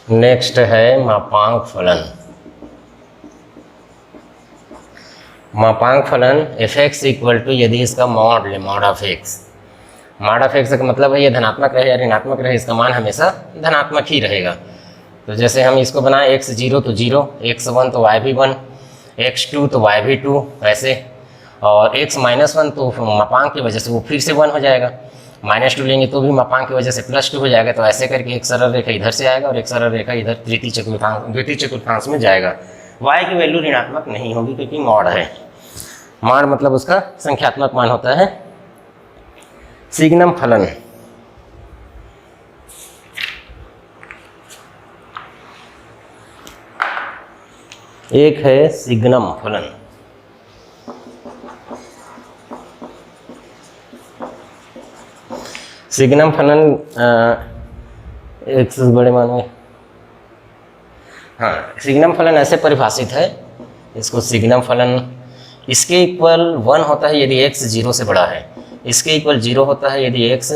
नेक्स्ट है मापांक फलन। मापांक फलन f(x) इक्वल टू, यदि इसका मॉड ले, मॉड ऑफ x का मतलब है ये धनात्मक रहे या ऋणात्मक रहे, इसका मान हमेशा धनात्मक ही रहेगा। तो जैसे हम इसको बनाए x 0 तो 0, x 1 तो y भी 1, x 2 तो y भी 2 ऐसे, और x -1 तो मापांक की वजह से वो फिर से 1 हो जाएगा। -2 लेंगे तो भी मापांक की वजह से +2 हो जाएगा। तो ऐसे करके एक सरल रेखा इधर से आएगा और एक सरल रेखा इधर द्वितीय चतुर्थांश में जाएगा। y की वैल्यू ऋणात्मक नहीं होगी क्योंकि मॉड है। मॉड मतलब उसका संख्यात्मक मान होता है। सिग्नम फलन। एक है सिग्नम फलन। सिग्नम फलन एक से बड़े मान में, हाँ, सिग्नम फलन ऐसे परिभाषित है, इसको सिग्नम फलन इसके इक्वल 1 होता है यदि x 0 से बड़ा है, इसके इक्वल 0 होता है यदि x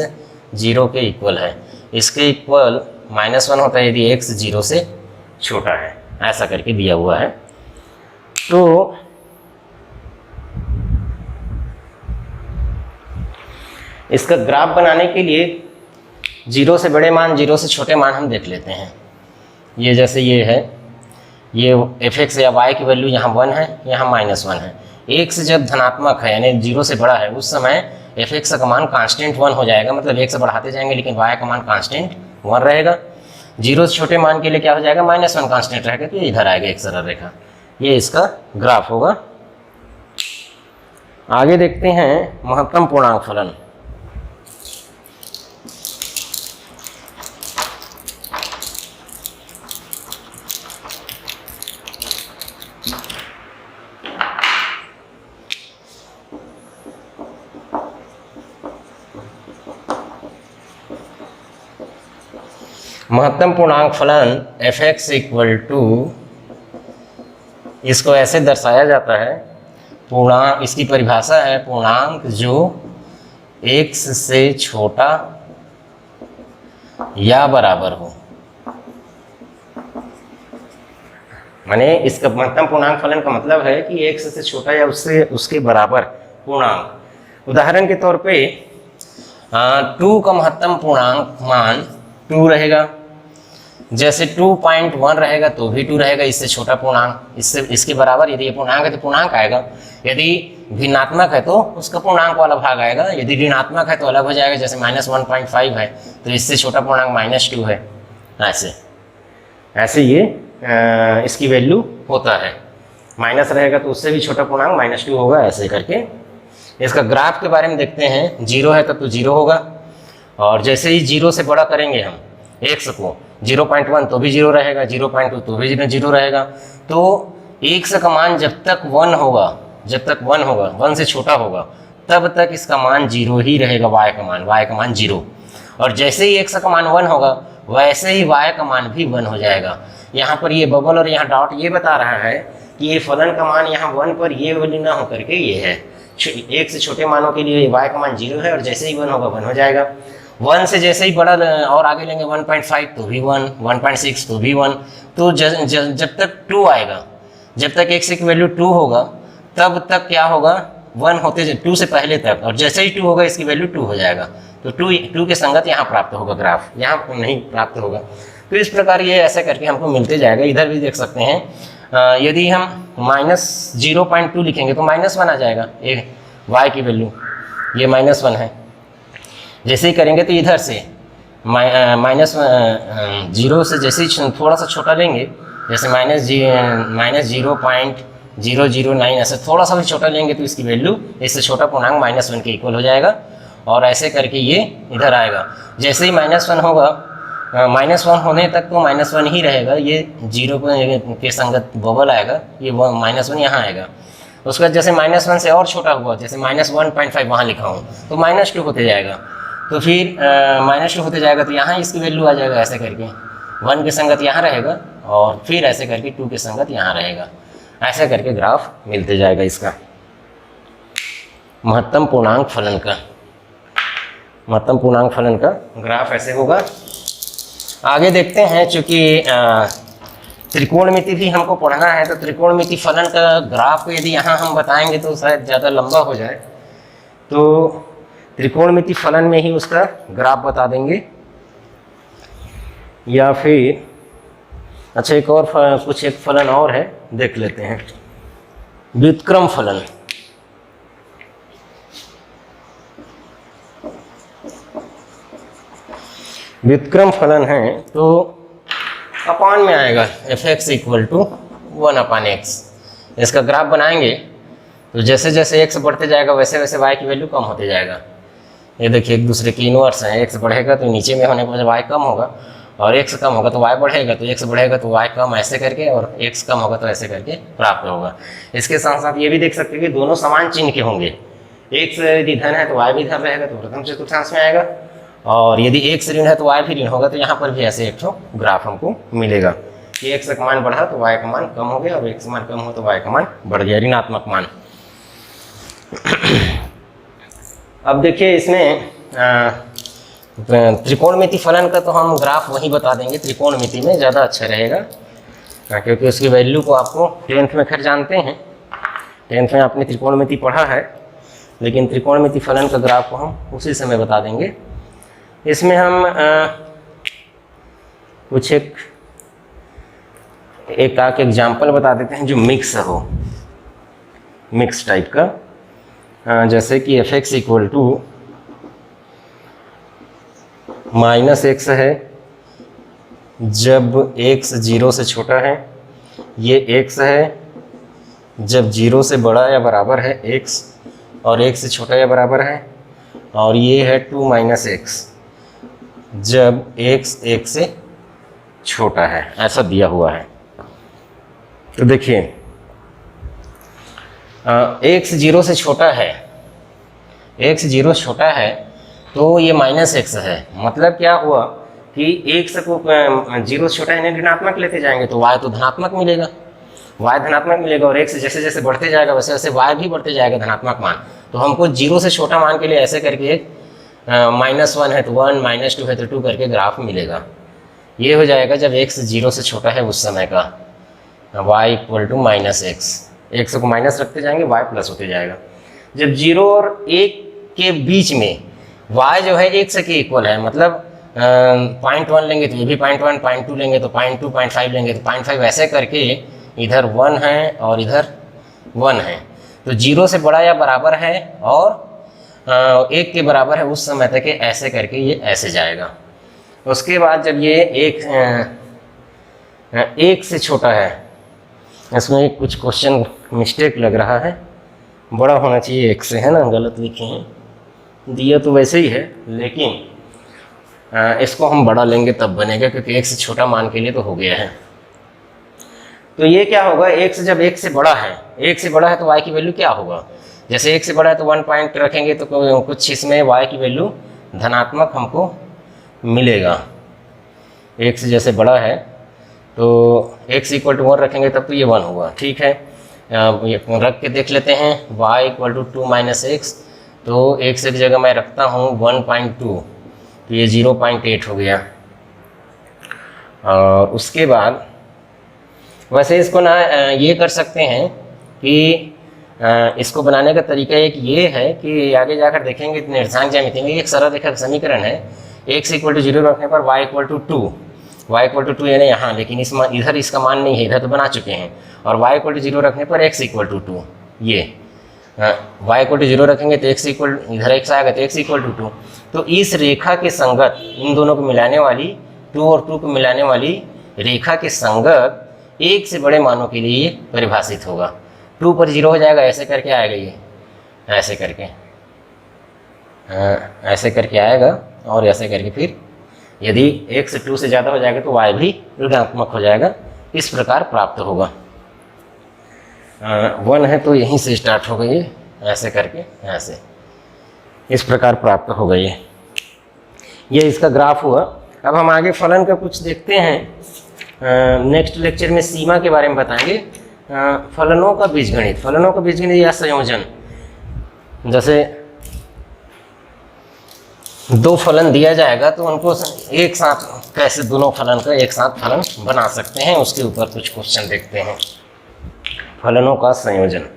0 के इक्वल है, इसके इक्वल -1 होता है यदि x 0 से छोटा है, ऐसा करके दिया हुआ है। तो इसका ग्राफ बनाने के लिए 0 से बड़े मान 0 से छोटे मान हम देख लेते हैं। ये जैसे ये है, ये f(x) या y की वैल्यू यहाँ 1 है, यहाँ -1 है। x जब धनात्मक है यानी 0 से बड़ा है उस समय f(x) का मान कांस्टेंट 1 हो जाएगा, मतलब 1 से बढ़ाते जाएंगे लेकिन y का मान कांस्टेंट 1 रहेगा। 0 से छोटे मान के लिए क्या हो जाएगा, -1 कांस्टेंट रहेगा, तो इधर आएगा एक सरल रेखा। ये इसका ग्राफ होगा। आगे देखते हैं महत्तम पूर्णांक फलन। महत्तम पूर्णांक फलन f(x) इक्वल टू, इसको ऐसे दर्शाया जाता है, पूर्णांक, इसकी परिभाषा है पूर्णांक जो x से छोटा या बराबर हो। माने इसका महत्तम पूर्णांक फलन का मतलब है कि x से छोटा या उससे उसके बराबर पूर्णांक। उदाहरण के तौर पे 2 का महत्तम पूर्णांक मान 2 रहेगा, जैसे 2.1 रहेगा तो भी 2 रहेगा, इससे छोटा पूर्णांक, इससे इसके बराबर। यदि ये पूर्णांक है तो पूर्णांक आएगा, यदि भिन्नात्मक है तो उसका पूर्णांक वाला भाग आएगा, यदि ऋणात्मक है तो अलग हो जाएगा। जैसे -1.5 है तो इससे छोटा पूर्णांक -2 है, ऐसे ये इसकी वैल्यू होता है। माइनस रहेगा तो उससे भी छोटा पूर्णांक -2 होगा, ऐसे करके। इसका ग्राफ के बारे में देखते हैं। 0 है तब तो 0 होगा, और जैसे ही 0 से बड़ा करेंगे हम x को 0.1 तो भी 0 रहेगा, 0.2 तो भी 0 रहेगा। तो x का मान जब तक 1 होगा, 1 से छोटा होगा, तब तक इसका मान 0 ही रहेगा, y का मान 0। और जैसे ही x का मान 1 होगा वैसे ही y का मान भी 1 हो जाएगा। यहाँ पर ये बबल और यहाँ डॉट ये बता रहा है कि ये फलन का मान यहाँ 1 पर ये वैल्यू ना हो करके ये है। 1 से छोटे मानों के लिए y का मान 0 है, और जैसे ही 1 होगा 1 हो जाएगा। 1 से जैसे ही बड़ा और आगे लेंगे 1.5 तो भी 1, 1.6 तो भी 1। तो जब तक 2 आएगा, जब तक x की वैल्यू 2 होगा तब तक क्या होगा, 1 होते 2 से पहले तक, और जैसे ही 2 होगा इसकी वैल्यू 2 हो जाएगा। तो 2 के संगत यहाँ प्राप्त होगा, ग्राफ यहाँ नहीं प्राप्त होगा। तो इस प्रकार ये ऐसे करके हमको मिलते जाएगा। इधर भी देख सकते हैं, यदि हम -0.2 लिखेंगे तो -1 आ जाएगा y की वैल्यू, ये -1 है। जैसे ही करेंगे तो इधर से -0 से जैसे ही थोड़ा सा छोटा लेंगे, जैसे -0.009 ऐसे थोड़ा सा भी छोटा लेंगे तो इसकी वैल्यू इससे छोटा पूर्णांक -1 के इक्वल हो जाएगा, और ऐसे करके ये इधर आएगा। जैसे ही -1 होगा, -1 होने तक तो -1 ही रहेगा, ये 0 के संगत बबल आएगा, ये -1 यहाँ आएगा। उसके बाद जैसे -1 से और छोटा हुआ, जैसे -1.5 वहाँ लिखा हूँ तो -2 होते जाएगा। तो फिर -2 होते जाएगा तो यहाँ इसकी वैल्यू आ जाएगा, ऐसे करके 1 के संगत यहाँ रहेगा, और फिर ऐसे करके 2 के संगत यहाँ रहेगा। ऐसे करके ग्राफ मिलते जाएगा इसका महत्तम पूर्णांक फलन का ग्राफ ऐसे होगा। आगे देखते हैं, चूँकि त्रिकोणमिति भी हमको पढ़ना है, तो त्रिकोणमिति फलन का ग्राफ यदि यहाँ हम बताएंगे तो शायद ज़्यादा लंबा हो जाए, तो त्रिकोणमिति फलन में ही उसका ग्राफ बता देंगे। या फिर अच्छा, एक फलन और है, देख लेते हैं। व्युत्क्रम फलन। व्युत्क्रम फलन है तो अपान में आएगा, f(x) = 1/x। इसका ग्राफ बनाएंगे तो जैसे जैसे x बढ़ते जाएगा वैसे वैसे y की वैल्यू कम होते जाएगा। ये देखिए एक दूसरे की इनवर्स है, x बढ़ेगा तो नीचे में होने पर y कम होगा, और x कम होगा तो y बढ़ेगा, तो x बढ़ेगा तो y कम, ऐसे करके, और x कम होगा तो ऐसे करके प्राप्त होगा। इसके साथ साथ ये भी देख सकते हैं कि दोनों समान चिन्ह के होंगे। x यदि धन है तो y भी धन रहेगा, तो प्रथम चतुर्थांश में आएगा, और यदि x ऋण है तो y भी ऋण होगा। तो यहाँ पर भी ऐसे एक ग्राफ हमको मिलेगा कि x का मान बढ़ा तो y का मान कम हो गया, और x का मान कम हो तो y का मान बढ़ गया, ऋणात्मक मान। अब देखिए इसमें त्रिकोणमिति फलन का तो हम ग्राफ वहीं बता देंगे, त्रिकोणमिति में ज़्यादा अच्छा रहेगा, क्योंकि उसकी वैल्यू को आपको 10th में खैर जानते हैं, 10th में आपने त्रिकोणमिति पढ़ा है, लेकिन त्रिकोणमिति फलन का ग्राफ को हम उसी समय बता देंगे। इसमें हम कुछ एक एग्जाम्पल बता देते हैं जो मिक्स हो, मिक्स टाइप का। जैसे कि f(x) = -x है जब x 0 से छोटा है, ये x है जब 0 से बड़ा या बराबर है x, और 1 से छोटा या बराबर है, और ये है 2 - x जब x 1 से छोटा है, ऐसा दिया हुआ है। तो देखिए x 0 से छोटा है, x 0 छोटा है तो ये -x है। मतलब क्या हुआ कि x को 0 से छोटा है ऋणात्मक लेते जाएंगे तो y तो धनात्मक मिलेगा, y धनात्मक मिलेगा, और x जैसे जैसे बढ़ते जाएगा वैसे वैसे y भी बढ़ते जाएगा धनात्मक मान। तो हमको 0 से छोटा मान के लिए ऐसे करके एक -1 है तो 1, -2 है तो 2 करके ग्राफ मिलेगा। ये हो जाएगा जब x 0 से छोटा है उस समय का, y = -x। x को माइनस रखते जाएंगे, y प्लस होते जाएगा। जब 0 और 1 के बीच में y जो है 1 के इक्वल है, मतलब 0.1 लेंगे तो ये भी 0.1, 0.2 लेंगे तो 0.2, 0.5 लेंगे तो 0.5, ऐसे करके इधर 1 है और इधर 1 है। तो 0 से बड़ा या बराबर है और 1 के बराबर है उस समय तक ऐसे करके ये ऐसे जाएगा। उसके बाद जब ये 1 से छोटा है, इसमें कुछ क्वेश्चन मिस्टेक लग रहा है, बड़ा होना चाहिए एक से, है ना, गलत लिखे हैं, दिया तो वैसे ही है लेकिन इसको हम बड़ा लेंगे तब बनेगा, क्योंकि एक से छोटा मान के लिए तो हो गया है। तो ये क्या होगा, एक से जब एक से बड़ा है, एक से बड़ा है तो y की वैल्यू क्या होगा, जैसे एक से बड़ा है तो 1 पॉइंट रखेंगे तो कुछ इसमें y की वैल्यू धनात्मक हमको मिलेगा। एक से जैसे बड़ा है तो x इक्वल टू 1 रखेंगे तब तो ये 1 होगा, ठीक है। ये रख के देख लेते हैं, y equal to 2 minus x, तो x की जगह मैं रखता हूँ 1.2, तो ये 0.8 हो गया। और उसके बाद वैसे इसको ना ये कर सकते हैं कि इसको बनाने का तरीका एक ये है कि आगे जाकर देखेंगे निर्देशांक ज्यामिति में एक सरल रेखा का समीकरण है, x इक्वल टू 0 रखने पर y equal to 2, y equal to 2 यानी यहाँ, लेकिन इधर इसका मान नहीं है, इधर तो बना चुके हैं, और y इक्वल टू 0 रखने पर x इक्वल टू 2, ये y इक्वल टू 0 रखेंगे तो x इक्वल, इधर x आएगा तो x इक्वल टू 2। तो इस रेखा के संगत इन दोनों को मिलाने वाली, 2 और 2 को मिलाने वाली रेखा के संगत एक से बड़े मानों के लिए परिभाषित होगा। 2 पर 0 हो जाएगा, ऐसे करके आएगा, ये ऐसे करके ऐसे करके आएगा, और ऐसे करके फिर यदि x 2 से ज़्यादा हो जाएगा तो y भी ऋणात्मक हो जाएगा, इस प्रकार प्राप्त होगा। 1 है तो यहीं से स्टार्ट हो गई, ऐसे करके ऐसे इस प्रकार प्राप्त हो गई। ये इसका ग्राफ हुआ। अब हम आगे फलन का कुछ देखते हैं, नेक्स्ट लेक्चर में सीमा के बारे में बताएंगे। फलनों का बीजगणित, फलनों का बीजगणित या संयोजन, जैसे दो फलन दिया जाएगा तो उनको एक साथ कैसे दोनों फलन का एक साथ फलन बना सकते हैं, उसके ऊपर कुछ क्वेश्चन देखते हैं। फलनों का संयोजन,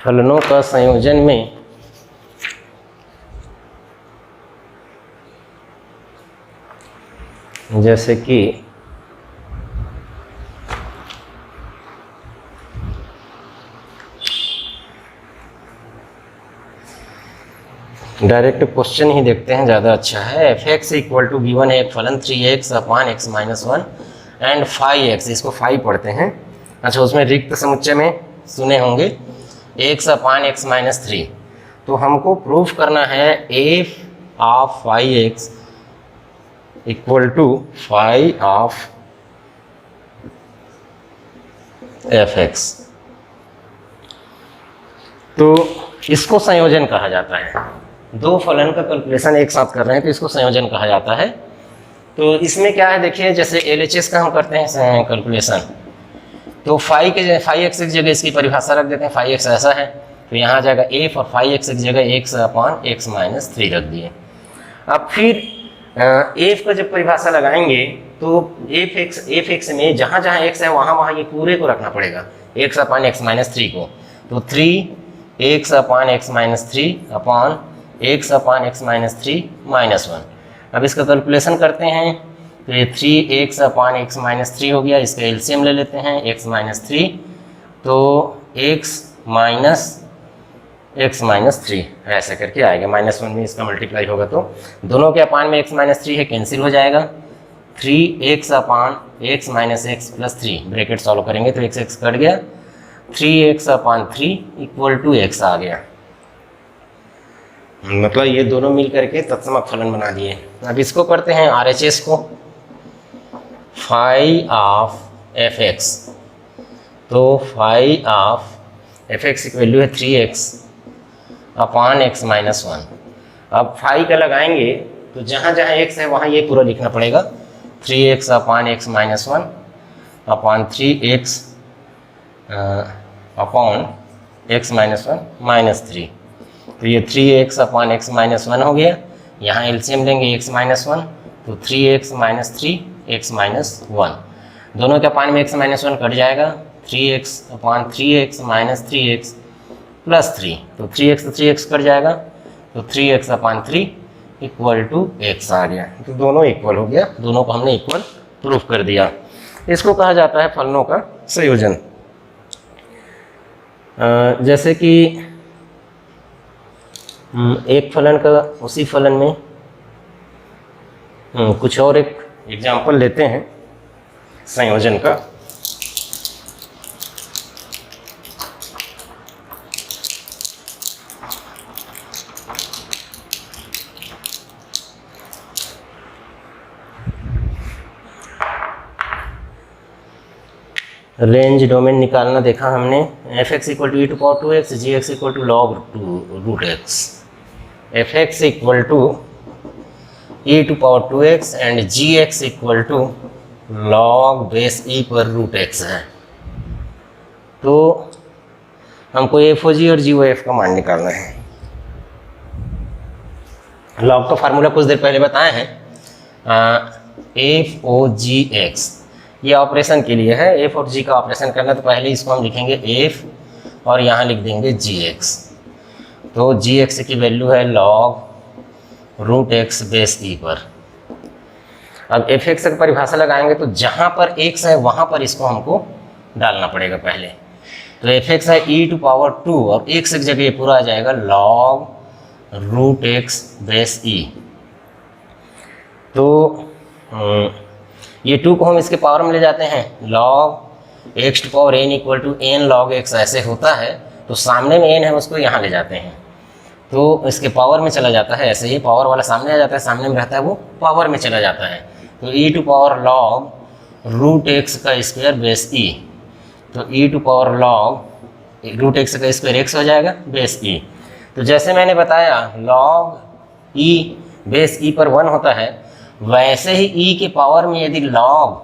फलनों का संयोजन में जैसे कि डायरेक्ट क्वेश्चन ही देखते हैं, ज़्यादा अच्छा है। F x equal to given है एक फलन 3x upon x minus 1 and 5x, इसको 5 पढ़ते हैं। अच्छा, उसमें रिक्त समुच्चय में सुने होंगे x अपान x माइनस 3, तो हमको प्रूफ करना है f of 5x equal to 5 of fx, तो इसको संयोजन कहा जाता है। दो फलन का कैलकुलेशन एक साथ कर रहे हैं तो इसको संयोजन कहा जाता है। तो इसमें क्या है देखिए, जैसे LHS का हम करते हैं कैलकुलेशन, तो 5x की जगह इसकी परिभाषा रख देते हैं, 5x ऐसा है तो यहाँ आ जाएगा f, और 5x की जगह x अपान x माइनस 3 रख दिए। अब फिर f का जब परिभाषा लगाएंगे तो f(x) में जहाँ जहाँ x है वहाँ वहाँ ये पूरे को रखना पड़ेगा, x अपान x माइनस 3 को, तो 3x अपान x माइनस 3 अपान x अपान x माइनस 3 माइनस 1। अब इसका कैलकुलेशन करते हैं तो ये 3x अपान x माइनस 3 हो गया, इसका एलसीएम ले लेते हैं x माइनस 3, तो x माइनस 3 ऐसे करके आएगा, -1 में इसका मल्टीप्लाई होगा तो दोनों के अपान में x माइनस 3 है, कैंसिल हो जाएगा। 3x upon x minus x plus 3 bracket solve करेंगे तो x कट गया, 3x upon 3 equal to x आ गया, मतलब ये दोनों मिल करके तत्समक फलन बना दिए। अब इसको करते हैं RHS को, फाई ऑफ fx, तो फाई ऑफ fx की वैल्यू है 3x अपान x माइनस 1। अब फाई का लगाएंगे तो जहाँ जहाँ x है वहाँ ये पूरा लिखना पड़ेगा, 3x अपान x माइनस 1 अपान 3x upon x minus 1 minus 3, तो ये 3x अपान x माइनस 1 हो गया। यहाँ एलसीएम लेंगे x माइनस 1, तो 3x माइनस 3 x माइनस 1, दोनों के अपान में x माइनस 1 कट जाएगा, 3x अपान 3x माइनस 3x प्लस 3, तो 3x तो 3x कट जाएगा, तो 3x upon 3 equal to x आ गया, तो दोनों इक्वल हो गया, दोनों को हमने इक्वल प्रूफ कर दिया। इसको कहा जाता है फलनों का संयोजन। जैसे कि एक फलन का उसी फलन में कुछ और एक एग्जाम्पल लेते हैं संयोजन का। रेंज डोमेन निकालना देखा हमने, f x equal to E to power 2x, g x equal to log root x. F x equal to E to power 2x and g x equal to log base ई पर root x है। तो हमको F O जी और जी O F का मान निकालना है। Log का फार्मूला कुछ देर पहले बताए हैं, एफ ओ जी एक्स, ये ऑपरेशन के लिए है। एफ और जी का ऑपरेशन करना तो पहले इसको हम लिखेंगे एफ और यहाँ लिख देंगे जी एक्स। तो जी एक्स की वैल्यू है लॉग रूट एक्स बेस ई पर। अब एफ एक्स की परिभाषा लगाएंगे तो जहाँ पर एक्स है वहाँ पर इसको हमको डालना पड़ेगा पहले। तो एफ एक्स है ई टू पावर 2 और एक्स की जगह ये पूरा आ जाएगा log root x base e. तो ये 2 को हम इसके पावर में ले जाते हैं, log x to power N equal to N log x ऐसे होता है। तो सामने में एन है उसको यहाँ ले जाते हैं तो इसके पावर में चला जाता है, ऐसे ही पावर वाला सामने आ जाता है, सामने में रहता है वो पावर में चला जाता है। तो e to power log root x का स्क्वायर बेस ई। तो e to power log root x का स्क्वायर एक्स हो जाएगा बेस ई। तो जैसे मैंने बताया लॉग ई बेस ई पर 1 होता है, वैसे ही ई के पावर में यदि लॉग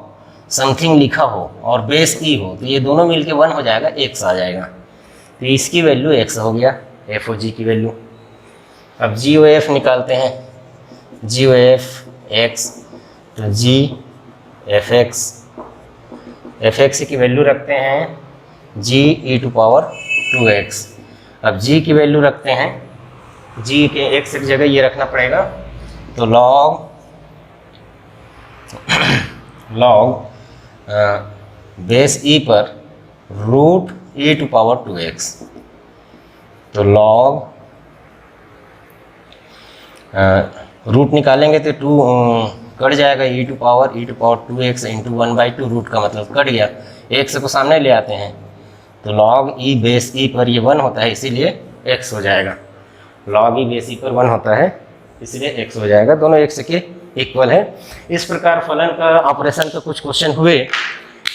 समथिंग लिखा हो और बेस ई हो तो ये दोनों मिलके 1 हो जाएगा, एक्स आ जाएगा। तो इसकी वैल्यू एक्स हो गया, एफ ओ जी की वैल्यू। अब जी ओ एफ निकालते हैं, जी ओ एफ एक्स, तो जी एफ एक्स की वैल्यू रखते हैं जी ई टू पावर 2x। अब जी की वैल्यू रखते हैं, जी के एक्स की जगह ये रखना पड़ेगा, तो लॉग बेस ई पर root E to power 2x। तो लॉग रूट निकालेंगे तो 2 कट जाएगा, e to power 2x into 1/2, root का मतलब कट गया, एक्स को सामने ले आते हैं तो लॉग ई बेस ई पर ये 1 होता है इसीलिए x हो जाएगा। लॉग ई बेस ई पर 1 होता है इसलिए x हो जाएगा, दोनों x के इक्वल है। इस प्रकार फलन का ऑपरेशन का कुछ क्वेश्चन हुए।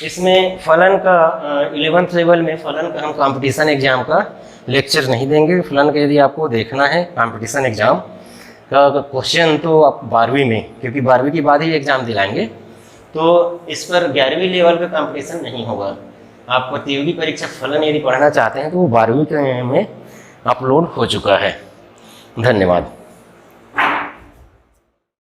इसमें फलन का 11th लेवल में फलन का हम कंपटीशन एग्जाम का लेक्चर नहीं देंगे। फलन का यदि आपको देखना है कंपटीशन एग्जाम का क्वेश्चन तो आप 12वीं में, क्योंकि 12वीं के बाद ही एग्ज़ाम दिलाएंगे, तो इस पर 11वीं लेवल का कंपटीशन नहीं होगा। आप प्रतियोगी परीक्षा फलन यदि पढ़ना चाहते हैं तो वो 12वीं में अपलोड हो चुका है। धन्यवाद।